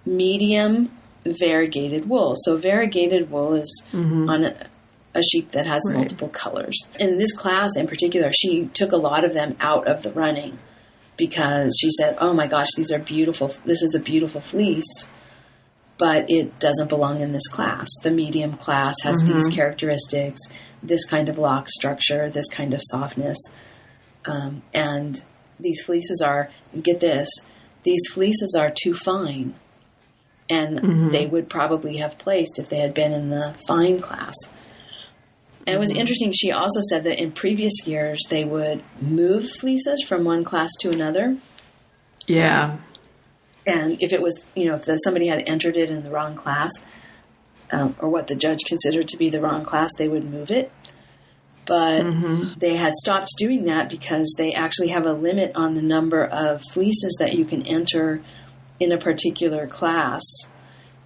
medium variegated wool. So variegated wool is on a sheep that has multiple colors. In this class in particular, she took a lot of them out of the running because she said, oh my gosh, these are beautiful. This is a beautiful fleece, but it doesn't belong in this class. The medium class has these characteristics, this kind of lock structure, this kind of softness. And these fleeces are, get this, these fleeces are too fine. And they would probably have placed if they had been in the fine class. And it was interesting. She also said that in previous years, they would move fleeces from one class to another. Yeah. And if it was, if somebody had entered it in the wrong class, or what the judge considered to be the wrong class, they would move it. But they had stopped doing that because they actually have a limit on the number of fleeces that you can enter in a particular class.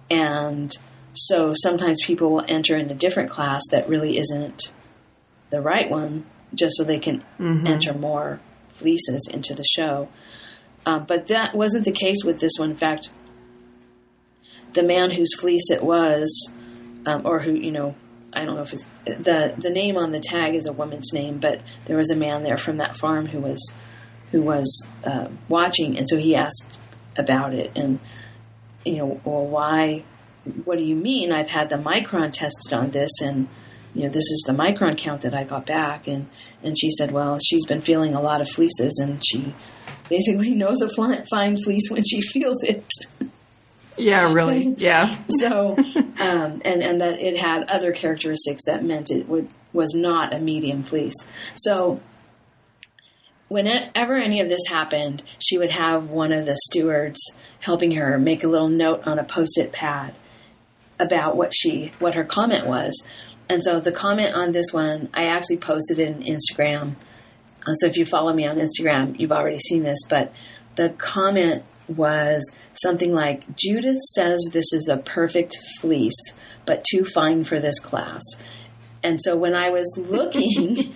And so sometimes people will enter in a different class that really isn't the right one, just so they can enter more fleeces into the show. But that wasn't the case with this one. In fact, the man whose fleece it was, or who, I don't know if it's, the name on the tag is a woman's name, but there was a man there from that farm who was watching, and so he asked about it, and well, why? What do you mean? I've had the micron tested on this, and this is the micron count that I got back, and she said, well, she's been feeling a lot of fleeces, and she basically knows a fine fleece when she feels it. Yeah, really. Yeah. So, and that it had other characteristics that meant it was not a medium fleece. So, whenever any of this happened, she would have one of the stewards helping her make a little note on a Post-it pad about what her comment was. And so the comment on this one, I actually posted it on Instagram. So if you follow me on Instagram, you've already seen this, but the comment was something like, Judith says this is a perfect fleece, but too fine for this class. And so when I was looking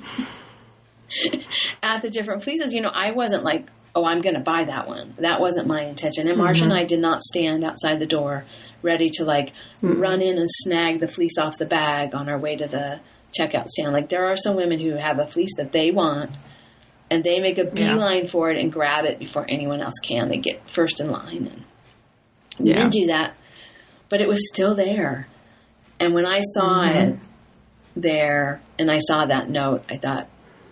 at the different fleeces, I wasn't like oh, I'm going to buy that one. That wasn't my intention. And Marsha and I did not stand outside the door ready to like run in and snag the fleece off the bag on our way to the checkout stand. Like there are some women who have a fleece that they want and they make a beeline for it and grab it before anyone else can. They get first in line. And we didn't do that, but it was still there. And when I saw it there and I saw that note, I thought,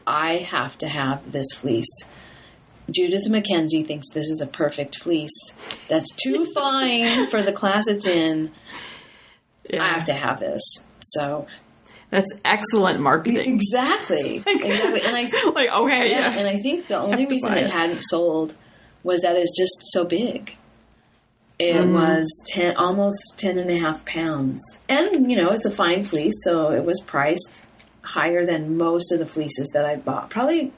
I have to have this fleece. Judith MacKenzie thinks this is a perfect fleece. That's too fine for the class it's in. Yeah. I have to have this. So that's excellent marketing. Exactly. Exactly. And I like, okay, yeah. And I think the only reason it hadn't sold was that it's just so big. It was almost 10.5 pounds. And, it's a fine fleece, so it was priced higher than most of the fleeces that I bought. Probably,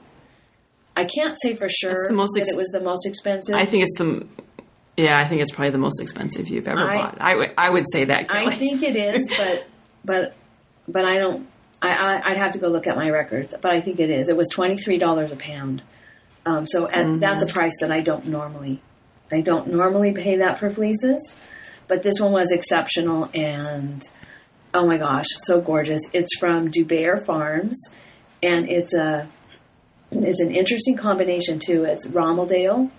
I can't say for sure that it was the most expensive. I think it's probably the most expensive you've ever bought. I would say that, Kelly. I think it is, but I don't, I'd have to go look at my records, but I think it is. It was $23 a pound. That's a price that I don't normally pay that for fleeces, but this one was exceptional and oh my gosh, so gorgeous. It's from Dubair Farms and it's an interesting combination too. It's Rommeldale,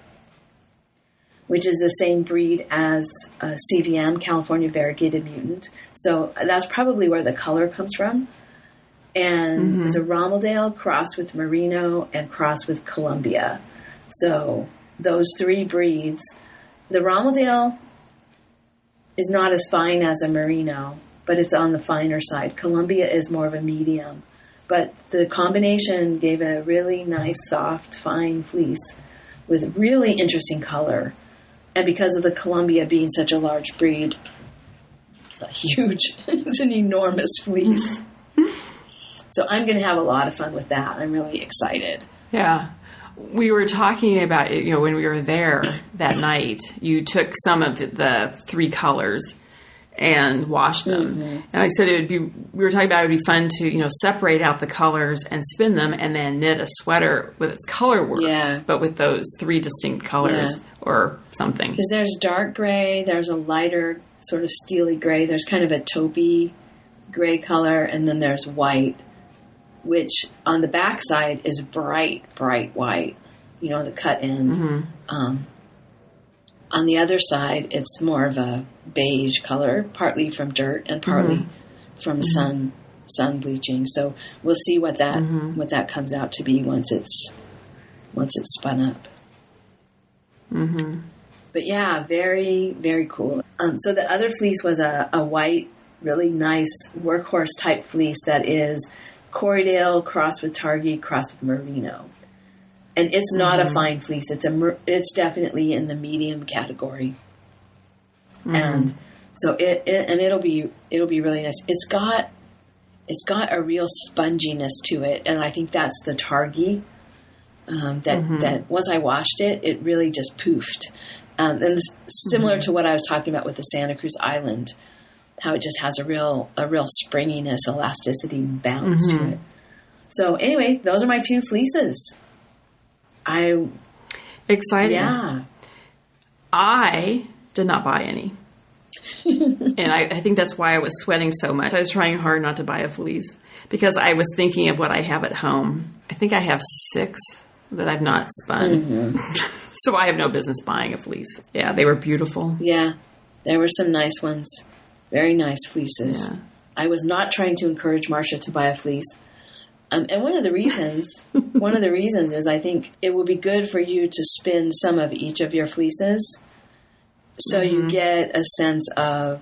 which is the same breed as CVM, California Variegated Mutant. So that's probably where the color comes from. And it's a Rommeldale crossed with Merino and crossed with Columbia. So those three breeds. The Rommeldale is not as fine as a Merino, but it's on the finer side. Columbia is more of a medium. But the combination gave a really nice, soft, fine fleece with really interesting color. And because of the Columbia being such a large breed, it's an enormous fleece. So I'm going to have a lot of fun with that. I'm really excited. Yeah. We were talking about it, when we were there that night, you took some of the three colors and washed them. And I said we were talking about it would be fun to, separate out the colors and spin them and then knit a sweater with its color work, but with those three distinct colors or something. Because there's dark gray, there's a lighter sort of steely gray, there's kind of a taupey gray color, and then there's white, which on the back side is bright white, the cut end. On the other side, it's more of a beige color, partly from dirt and partly from sun bleaching. So we'll see what that comes out to be once it's spun up. But yeah, very, very cool. So the other fleece was a white, really nice workhorse type fleece that is Corriedale crossed with Targhee crossed with Merino. And it's not a fine fleece. It's definitely in the medium category. And so it'll be really nice. It's got a real sponginess to it, and I think that's the Targhee. That once I washed it, it really just poofed. And similar to what I was talking about with the Santa Cruz Island, how it just has a real springiness, elasticity, bounce to it. So anyway, those are my two fleeces. Exciting. Yeah. I did not buy any. And I think that's why I was sweating so much. I was trying hard not to buy a fleece because I was thinking of what I have at home. I think I have 6 that I've not spun. So I have no business buying a fleece. Yeah, they were beautiful. Yeah, there were some nice ones. Very nice fleeces. Yeah. I was not trying to encourage Marsha to buy a fleece. And one of the reasons is I think it will be good for you to spin some of each of your fleeces so you get a sense of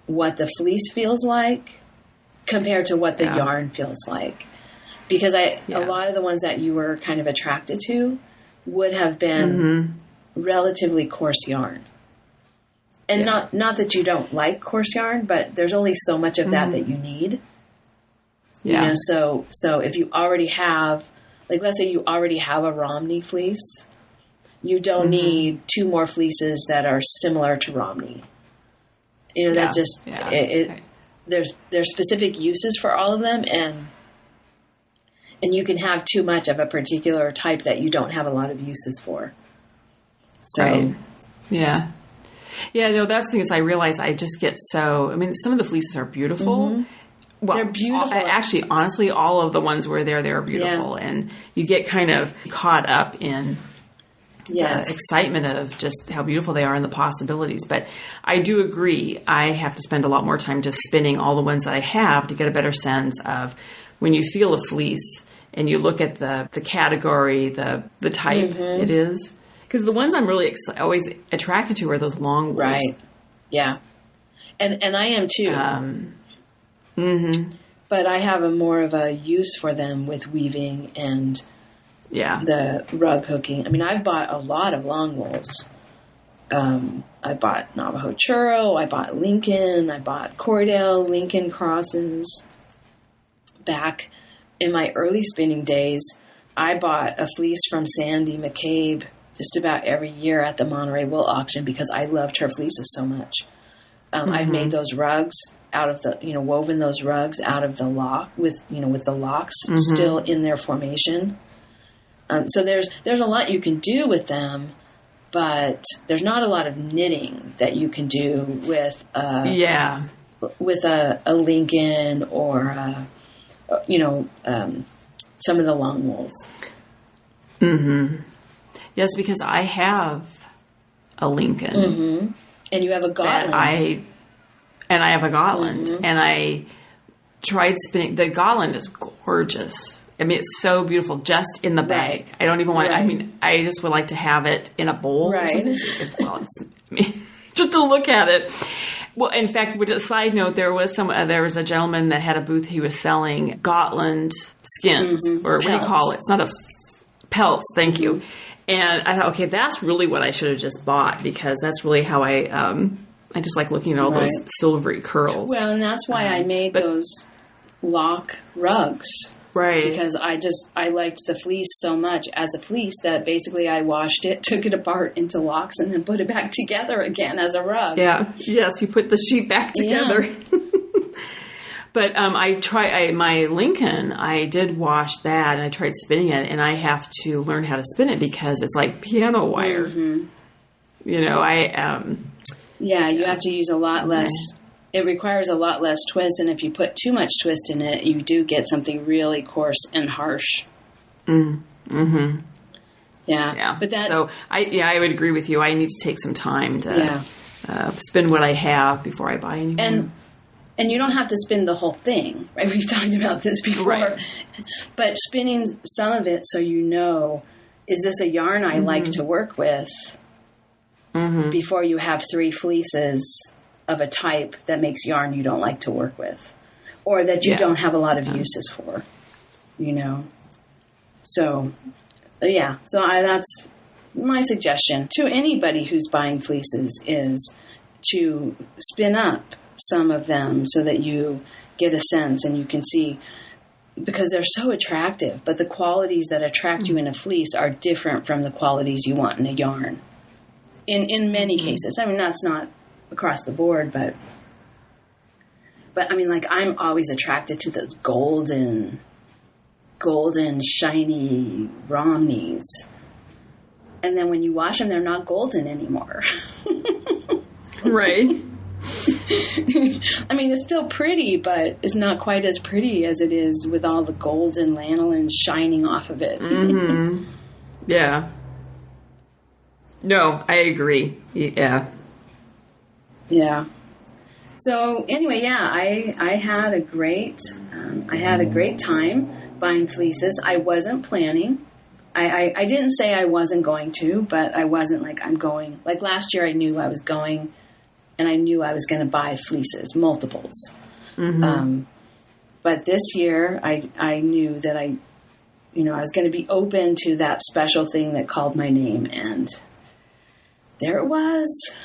what the fleece feels like compared to what the yarn feels like. Because a lot of the ones that you were kind of attracted to would have been relatively coarse yarn. And not that you don't like coarse yarn, but there's only so much of that you need. Yeah. So if you already have, like, let's say you already have a Romney fleece, you don't need 2 more fleeces that are similar to Romney. That just there's specific uses for all of them, and And you can have too much of a particular type that you don't have a lot of uses for. So, right. Yeah. Yeah, no, that's the thing is I realize I just get so, I mean, some of the fleeces are beautiful. Mm-hmm. Well, they're beautiful. Actually, honestly, all of the ones where they're beautiful. Yeah. And you get kind of caught up in the excitement of just how beautiful they are and the possibilities. But I do agree. I have to spend a lot more time just spinning all the ones that I have to get a better sense of when you feel a fleece and you look at the category, the type it is. Because the ones I'm really always attracted to are those long wools. Right. Yeah. And I am too. But I have more of a use for them with weaving and the rug hooking. I mean, I've bought a lot of long wools. I bought Navajo Churro. I bought Lincoln. I bought Cordell, Lincoln crosses. Back in my early spinning days, I bought a fleece from Sandy McCabe just about every year at the Monterey Wool Auction because I loved her fleeces so much. I've made those rugs out of the, woven those rugs out of the lock with the locks still in their formation. So there's a lot you can do with them, but there's not a lot of knitting that you can do with a Lincoln or some of the long wools. Yes, because I have a Lincoln. And you have a Gotland. I have a Gotland. And I tried spinning. The Gotland is gorgeous. I mean, it's so beautiful just in the bag. Right. I don't even want I mean, I just would like to have it in a bowl. Right. Just to look at it. Well, in fact, which a side note, there was a gentleman that had a booth. He was selling Gotland skins, or what do you call it? It's not pelts. Thank you. And I thought, okay, that's really what I should have just bought because that's really how I just like looking at all those silvery curls. Well, and that's why I made those lock rugs. Right. Because I liked the fleece so much as a fleece that basically I washed it, took it apart into locks, and then put it back together again as a rug. Yeah. Yes, you put the sheet back together. Yeah. But my Lincoln, I did wash that, and I tried spinning it, and I have to learn how to spin it because it's like piano wire. You have to use a lot less. It requires a lot less twist, and if you put too much twist in it, you do get something really coarse and harsh. Yeah. But I would agree with you. I need to take some time to spin what I have before I buy anything. And you don't have to spin the whole thing, right? We've talked about this before. Right. But spinning some of it so is this a yarn I like to work with before you have 3 fleeces of a type that makes yarn you don't like to work with or that you don't have a lot of uses for, So, that's my suggestion to anybody who's buying fleeces is to spin up some of them so that you get a sense and you can see because they're so attractive, but the qualities that attract you in a fleece are different from the qualities you want in a yarn. In many cases. I mean, that's not across the board, but I mean, like I'm always attracted to those golden shiny Romneys. And then when you wash them, they're not golden anymore. Right. I mean, it's still pretty, but it's not quite as pretty as it is with all the golden lanolin shining off of it. Yeah. No, I agree. Yeah. Yeah. So anyway, I had a great time buying fleeces. I wasn't planning. I didn't say I wasn't going to, but I wasn't like I'm going. Like last year, I knew I was going, and I knew I was going to buy fleeces, multiples. But this year, I knew that I was going to be open to that special thing that called my name, and there it was.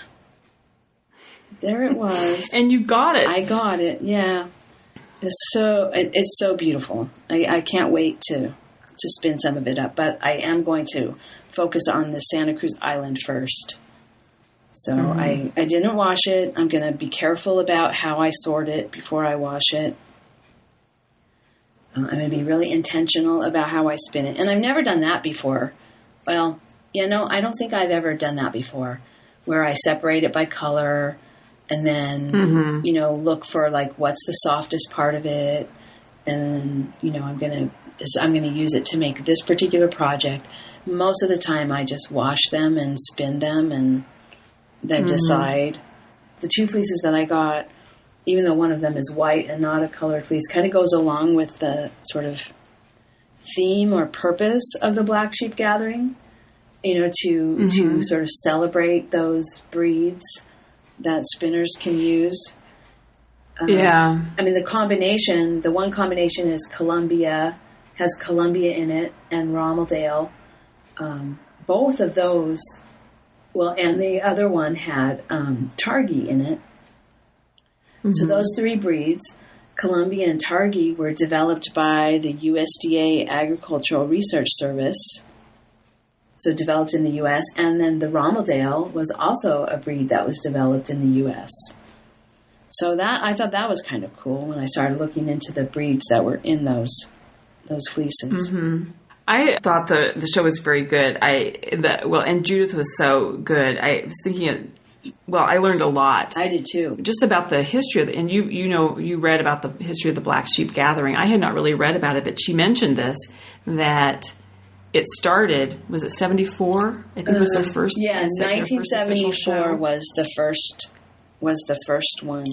And you got it. I got it, yeah. It's so beautiful. I can't wait to spin some of it up, but I am going to focus on the Santa Cruz Island first. So I didn't wash it. I'm going to be careful about how I sort it before I wash it. I'm going to be really intentional about how I spin it. And I've never done that before. Well, I don't think I've ever done that before, where I separate it by color and then, look for like what's the softest part of it. And, I'm going to use it to make this particular project. Most of the time I just wash them and spin them and then decide. The 2 fleeces that I got, even though one of them is white and not a colored fleece, kind of goes along with the sort of theme or purpose of the black sheep gathering, to sort of celebrate those breeds that spinners can use. Yeah. I mean, the one combination is Columbia, has Columbia in it, and Rommeldale. Both of those, and the other one had Targhee in it. Mm-hmm. So those 3 breeds, Columbia and Targhee, were developed by the USDA Agricultural Research Service, so developed in the U.S., and then the Rommeldale was also a breed that was developed in the U.S. So I thought that was kind of cool when I started looking into the breeds that were in those fleeces. Mm-hmm. I thought the show was very good. And Judith was so good. I was thinking, I learned a lot. I did too. Just about the history of it. And you read about the history of the black sheep gathering. I had not really read about it, but she mentioned this, that it started, was it 74? I think it was their first. Yeah, 1974 was the first one.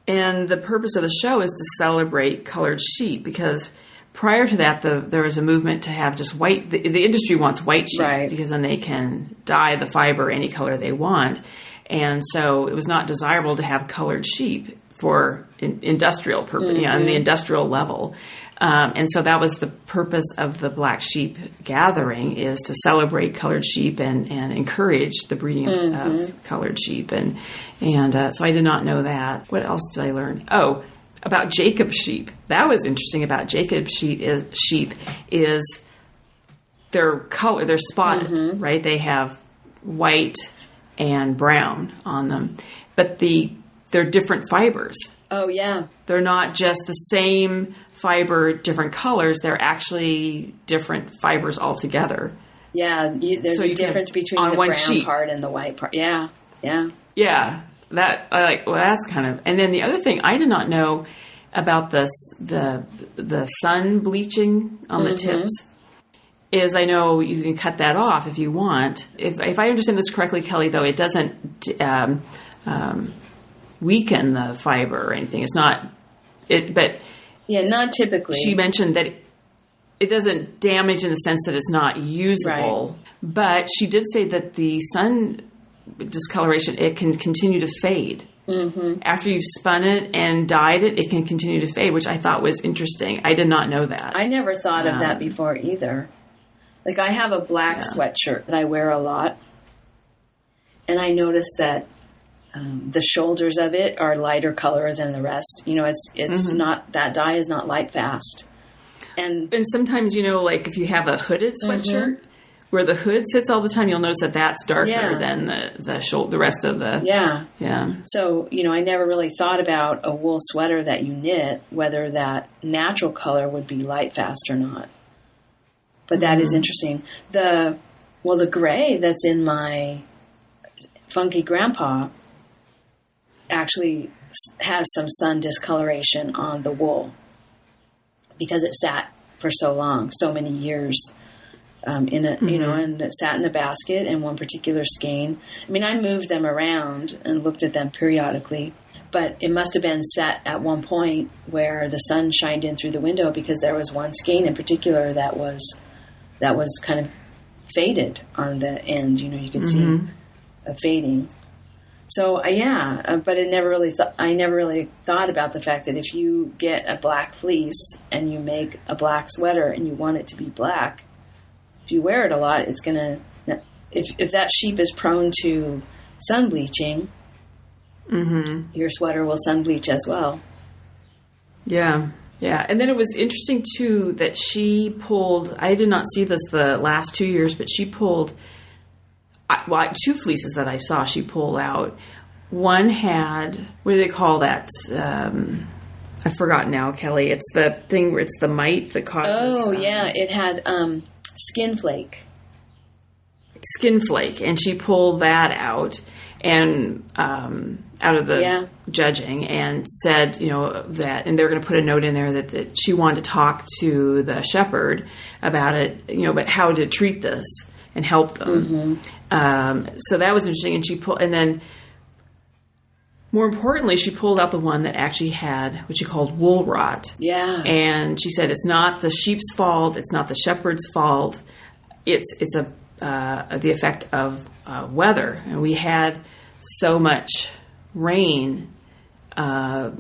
And the purpose of the show is to celebrate colored sheep, because prior to that, there was a movement to have just white. The industry wants white sheep, right, because then they can dye the fiber any color they want. And so it was not desirable to have colored sheep for industrial purpose, on the industrial level. And so that was the purpose of the black sheep gathering, is to celebrate colored sheep and encourage the breeding of colored sheep. And so I did not know that. What else did I learn? Oh, about Jacob sheep. That was interesting about Jacob sheep is their color, they're spotted, right? They have white and brown on them, but they're different fibers. Oh, yeah. They're not just the same fiber, different colors. They're actually different fibers altogether. Yeah, there's a difference between the brown sheep part and the white part. Yeah, yeah. Yeah, that I like. Well, that's kind of. And then the other thing I did not know about the sun bleaching on the tips is, I know you can cut that off if you want. If I understand this correctly, Kelly, though, it doesn't weaken the fiber or anything. It's not it, but yeah, not typically. She mentioned that it doesn't damage in the sense that it's not usable. Right. But she did say that the sun discoloration, it can continue to fade. Mm-hmm. After you've spun it and dyed it, it can continue to fade, which I thought was interesting. I did not know that. I never thought of that before either. Like, I have a black sweatshirt that I wear a lot, and I noticed that the shoulders of it are lighter color than the rest. It's not, that dye is not light fast. And sometimes, like if you have a hooded sweatshirt, where the hood sits all the time, you'll notice that that's darker than the rest of the... Yeah. Yeah. So, I never really thought about a wool sweater that you knit, whether that natural color would be light fast or not. But that is interesting. The gray that's in my Funky Grandpa actually has some sun discoloration on the wool because it sat for so long, so many years. And it sat in a basket in one particular skein. I mean, I moved them around and looked at them periodically, but it must have been set at one point where the sun shined in through the window, because there was one skein in particular that was kind of faded on the end. You could see a fading. So but I never really thought about the fact that if you get a black fleece and you make a black sweater and you want it to be black, if you wear it a lot, it's gonna. If that sheep is prone to sun bleaching, your sweater will sun bleach as well. Yeah, yeah. And then it was interesting too that she pulled. I did not see this the last 2 years, but she pulled. Two fleeces that I saw she pull out. One had, what do they call that? I forgot now, Kelly. It's the thing where it's the mite that causes... Oh, yeah. It had skin flake. Skin flake. And she pulled that out and out of the judging and said, that... And they're going to put a note in there that she wanted to talk to the shepherd about it, but how to treat this and help them. So that was interesting. And she pulled... And then... More importantly, she pulled out the one that actually had what she called wool rot. Yeah. And she said, it's not the sheep's fault. It's not the shepherd's fault. It's the effect of weather. And we had so much rain that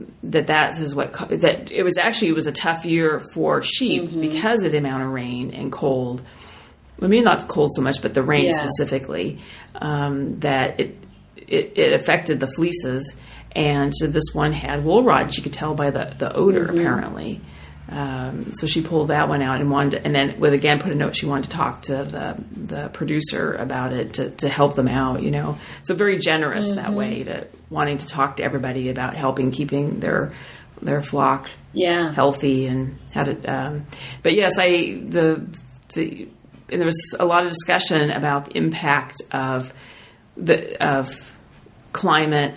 it was a tough year for sheep because of the amount of rain and cold. I mean, not cold so much, but the rain specifically, that it affected the fleeces, and so this one had wool rot. She could tell by the odor, apparently. So she pulled that one out and then put a note. She wanted to talk to the producer about it to help them out. So very generous that way, to wanting to talk to everybody about keeping their flock healthy and how to. But yes, and there was a lot of discussion about the impact of climate,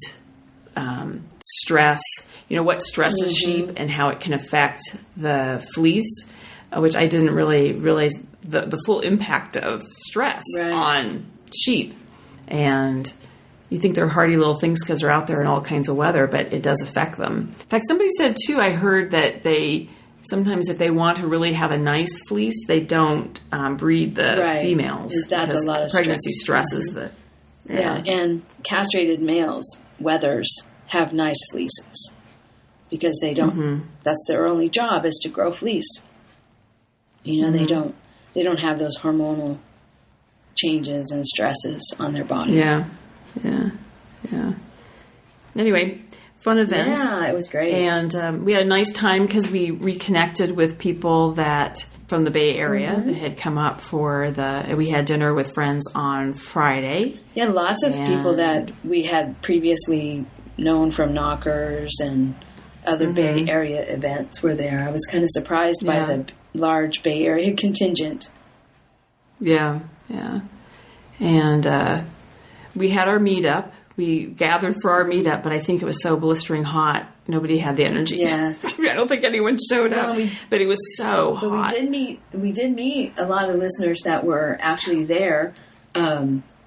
stress, what stresses sheep and how it can affect the fleece, which I didn't really realize the full impact of stress on sheep. And you think they're hardy little things because they're out there in all kinds of weather, but it does affect them. In fact, somebody said too, I heard that sometimes if they want to really have a nice fleece, they don't breed the females. That's a lot of pregnancy stresses the... Yeah, and castrated males, wethers, have nice fleeces because they don't. That's their only job, is to grow fleece. They don't have those hormonal changes and stresses on their body. Yeah. Anyway, fun event. Yeah, it was great, and we had a nice time because we reconnected with people that. From the Bay Area that had come up we had dinner with friends on Friday. Yeah, lots of people that we had previously known from Knockers and other Bay Area events were there. I was kind of surprised by the large Bay Area contingent. Yeah. And we had our meetup. We gathered for our meetup, but I think it was so blistering hot, nobody had the energy. Yeah. I don't think anyone showed up, but it was so hot. But we did meet a lot of listeners that were actually there.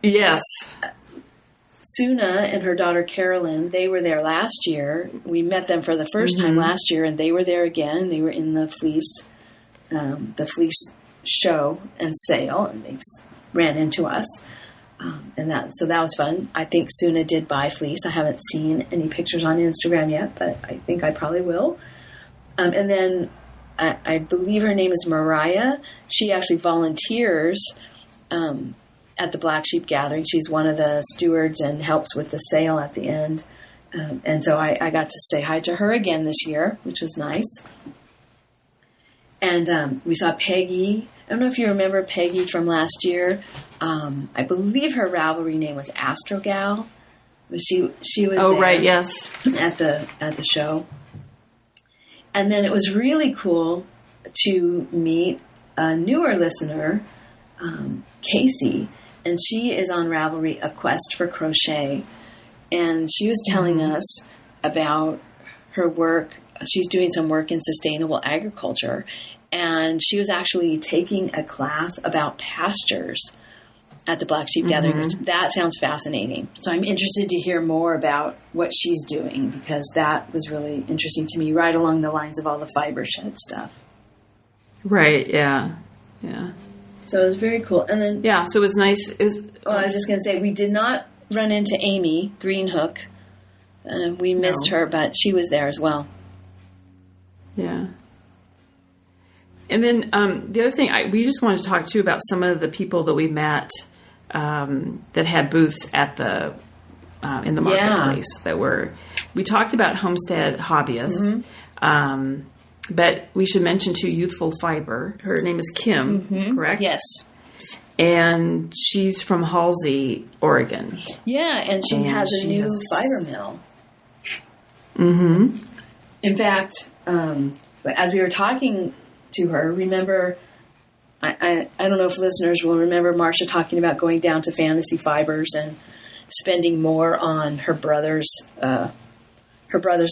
Yes. Suna and her daughter Carolyn, they were there last year. We met them for the first time last year, and they were there again. They were in the fleece show and sale, and they ran into us. So that was fun. I think Suna did buy fleece. I haven't seen any pictures on Instagram yet, but I think I probably will. And then I believe her name is Mariah. She actually volunteers at the Black Sheep Gathering. She's one of the stewards and helps with the sale at the end. And so I got to say hi to her again this year, which was nice. And we saw Peggy. I don't know if you remember Peggy from last year. I believe her Ravelry name was Astrogal. She was there right, yes, at the show. And then it was really cool to meet a newer listener, Casey, and she is on Ravelry, A Quest for Crochet, and she was telling us about her work. She's doing some work in sustainable agriculture, and she was actually taking a class about pastures at the Black Sheep Gathering. That sounds fascinating. So I'm interested to hear more about what she's doing, because that was really interesting to me, right along the lines of all the fiber shed stuff. Right, yeah. So it was very cool. And then... Yeah, so it was nice. I was just going to say, we did not run into Amy Greenhook. We missed her, but she was there as well. Yeah. And then the other thing, we just wanted to talk to you about some of the people that we met that had booths at in the marketplace we talked about homestead hobbyists, but we should mention too Youthful Fiber. Her name is Kim, correct? Yes. And she's from Halsey, Oregon. Yeah, and she has a new fiber mill. In fact, as we were talking to her, remember, I don't know if listeners will remember Marsha talking about going down to Fantasy Fibers and spending more on her brother's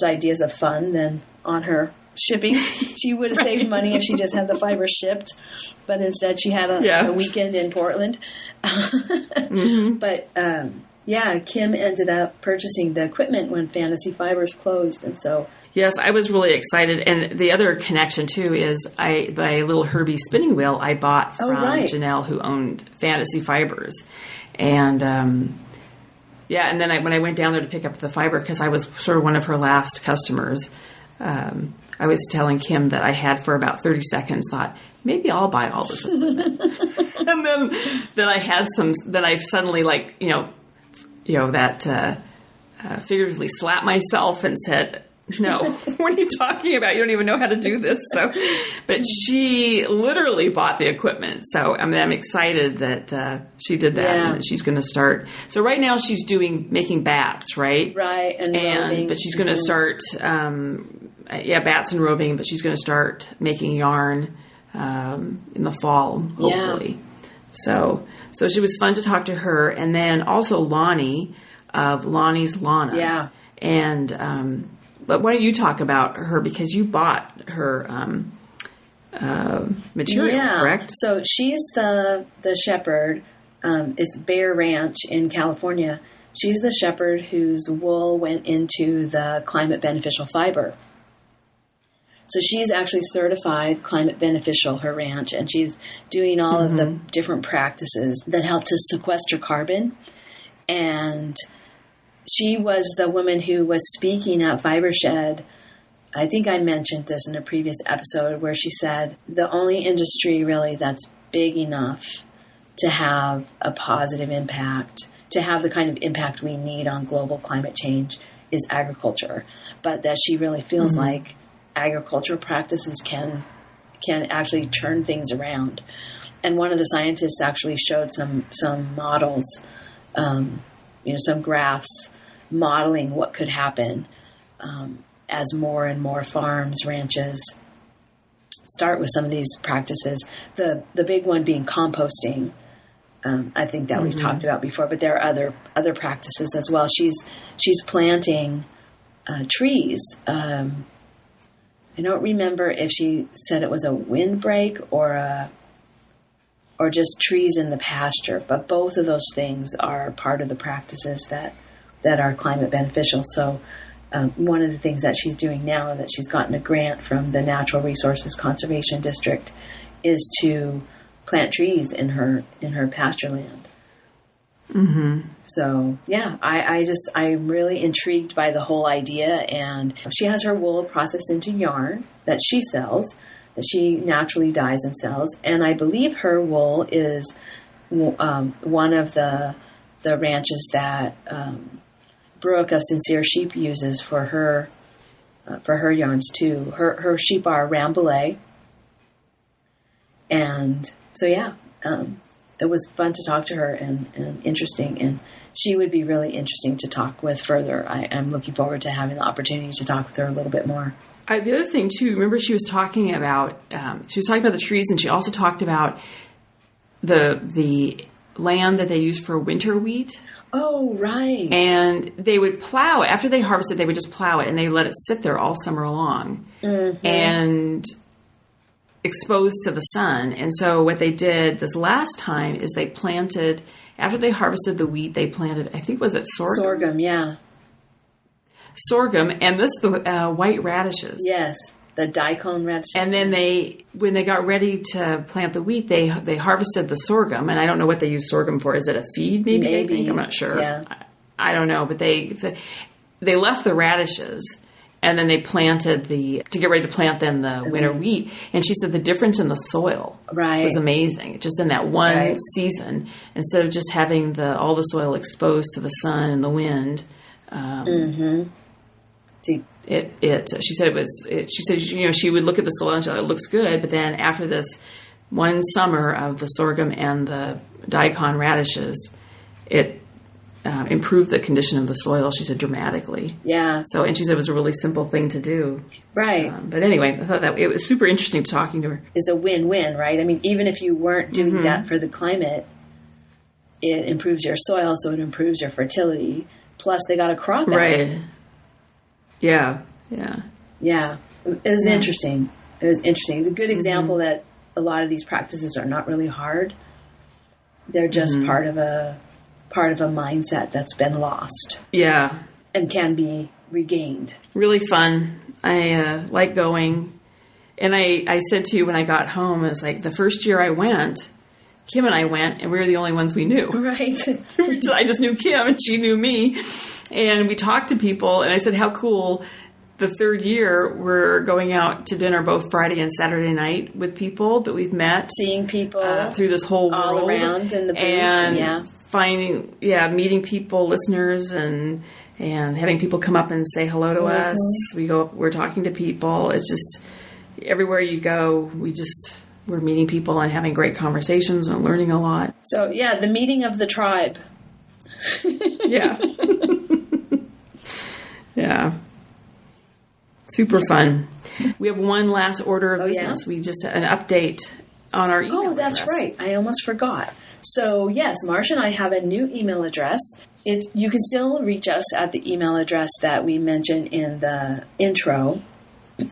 ideas of fun than on her shipping. She would have saved money if she just had the fiber shipped, but instead she had a weekend in Portland. But Kim ended up purchasing the equipment when Fantasy Fibers closed, and so. Yes, I was really excited. And the other connection, too, is the little Herbie spinning wheel I bought from Janelle, who owned Fantasy Fibers. And, and then when I went down there to pick up the fiber, because I was sort of one of her last customers, I was telling Kim that I had for about 30 seconds thought, maybe I'll buy all this equipment. And then I had then I suddenly figuratively slapped myself and said, no, what are you talking about? You don't even know how to do this. But she literally bought the equipment. So I'm excited that she did that and that she's going to start. So right now she's making bats, right? Right. But she's going to start, bats and roving, but she's going to start making yarn in the fall, hopefully. Yeah. So she was fun to talk to her. And then also Lonnie of Lonnie's Lana. Yeah. And, but why don't you talk about her, because you bought her material, correct? So she's the shepherd. It's Bear Ranch in California. She's the shepherd whose wool went into the climate beneficial fiber. So she's actually certified climate beneficial, her ranch, and she's doing all of the different practices that help to sequester carbon. And she was the woman who was speaking at Fiber Shed. I think I mentioned this in a previous episode where she said the only industry really that's big enough to have a positive impact, to have the kind of impact we need on global climate change, is agriculture. But that she really feels like agricultural practices can actually turn things around. And one of the scientists actually showed some models, some graphs modeling what could happen as more and more farms, ranches start with some of these practices. The big one being composting. I think that we've talked about before, but there are other practices as well. She's planting trees. I don't remember if she said it was a windbreak or just trees in the pasture, but both of those things are part of the practices that are climate beneficial. So one of the things that she's doing now, that she's gotten a grant from the Natural Resources Conservation District, is to plant trees in her pasture land. So I'm really intrigued by the whole idea. And she has her wool processed into yarn that she sells, that she naturally dyes and sells. And I believe her wool is one of the ranches that Brooke of Sincere Sheep uses for her yarns too. Her sheep are Rambouillet. And so it was fun to talk to her and interesting, and she would be really interesting to talk with further. I'm looking forward to having the opportunity to talk with her a little bit more. The other thing too, remember she was talking about the trees, and she also talked about the land that they use for winter wheat. Oh, right. And they would plow it. After they harvested, they would just plow it, and they let it sit there all summer long. And exposed to the sun. And so what they did this last time is they planted, after they harvested the wheat, they planted, I think, was it sorghum? Sorghum, yeah. Sorghum, and the white radishes. Yes, the daikon radishes. And then when they got ready to plant the wheat, they harvested the sorghum, and I don't know what they use sorghum for. Is it a feed, maybe? I think? I'm not sure. Yeah. I don't know, but they left the radishes, and then they planted to get ready to plant then the winter wheat. And she said the difference in the soil was amazing. Just in that one season, instead of just having all the soil exposed to the sun and the wind. She said she would look at the soil and she thought it looks good, but then after this one summer of the sorghum and the daikon radishes, it improve the condition of the soil, she said, dramatically. Yeah. So, and she said it was a really simple thing to do. Right. But anyway, I thought that it was super interesting talking to her. It's a win-win, right? I mean, even if you weren't doing that for the climate, it improves your soil, so it improves your fertility. Plus, they got a crop out. Right. Yeah. Yeah. It was interesting. It was interesting. It's a good example that a lot of these practices are not really hard. They're just part of a mindset that's been lost. Yeah. And can be regained. Really fun. I like going. And I said to you when I got home, it was like the first year I went, Kim and I went, and we were the only ones we knew. Right. I just knew Kim, and she knew me. And we talked to people, and I said, how cool. The third year, we're going out to dinner both Friday and Saturday night with people that we've met. Seeing people. Through this whole world. All around in the booth. And meeting people, listeners, and having people come up and say hello to us. We're talking to people. It's just, everywhere you go, we're meeting people and having great conversations and learning a lot. So, yeah, the meeting of the tribe. Yeah. Yeah. Super fun. We have one last order of business. Yeah? We just an update on our email address. That's right. I almost forgot. So, yes, Marsha and I have a new email address. You can still reach us at the email address that we mentioned in the intro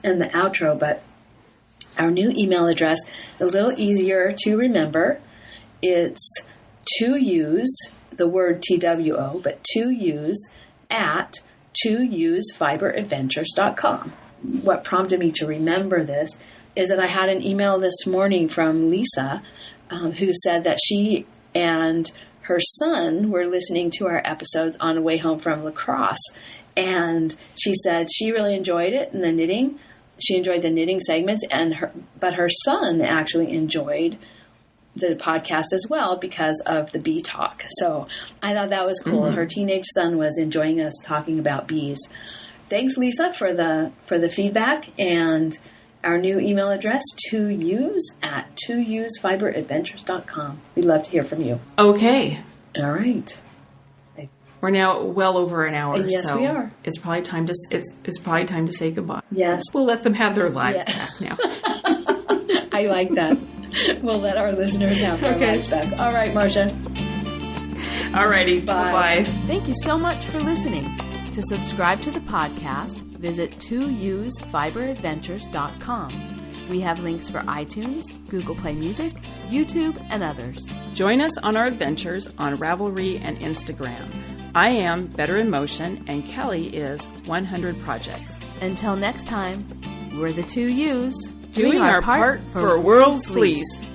and the outro, but our new email address is a little easier to remember. It's 2 Ewes, the word TWO, but 2 Ewes at 2ewesfiberadventures.com. What prompted me to remember this is that I had an email this morning from Lisa who said that she and her son were listening to our episodes on the way home from lacrosse. And she said she really enjoyed it and the knitting. She enjoyed the knitting segments, but her son actually enjoyed the podcast as well because of the bee talk. So I thought that was cool. Her teenage son was enjoying us talking about bees. Thanks, Lisa, for the feedback, and our new email address, 2Ewes at 2ewesfiberadventures.com. We'd love to hear from you. Okay. All right. We're now well over an hour. Yes, so we are. It's probably time to say goodbye. Yes. We'll let them have their lives back now. I like that. We'll let our listeners have their lives back. All right, Marsha. All righty. Bye. Thank you so much for listening. To subscribe to the podcast, visit 2ewesfiberadventures.com. We have links for iTunes, Google Play Music, YouTube, and others. Join us on our adventures on Ravelry and Instagram. I am Better in Motion, and Kelly is 100 Projects. Until next time, we're the 2 Ewes. Doing our part for World FLEECE.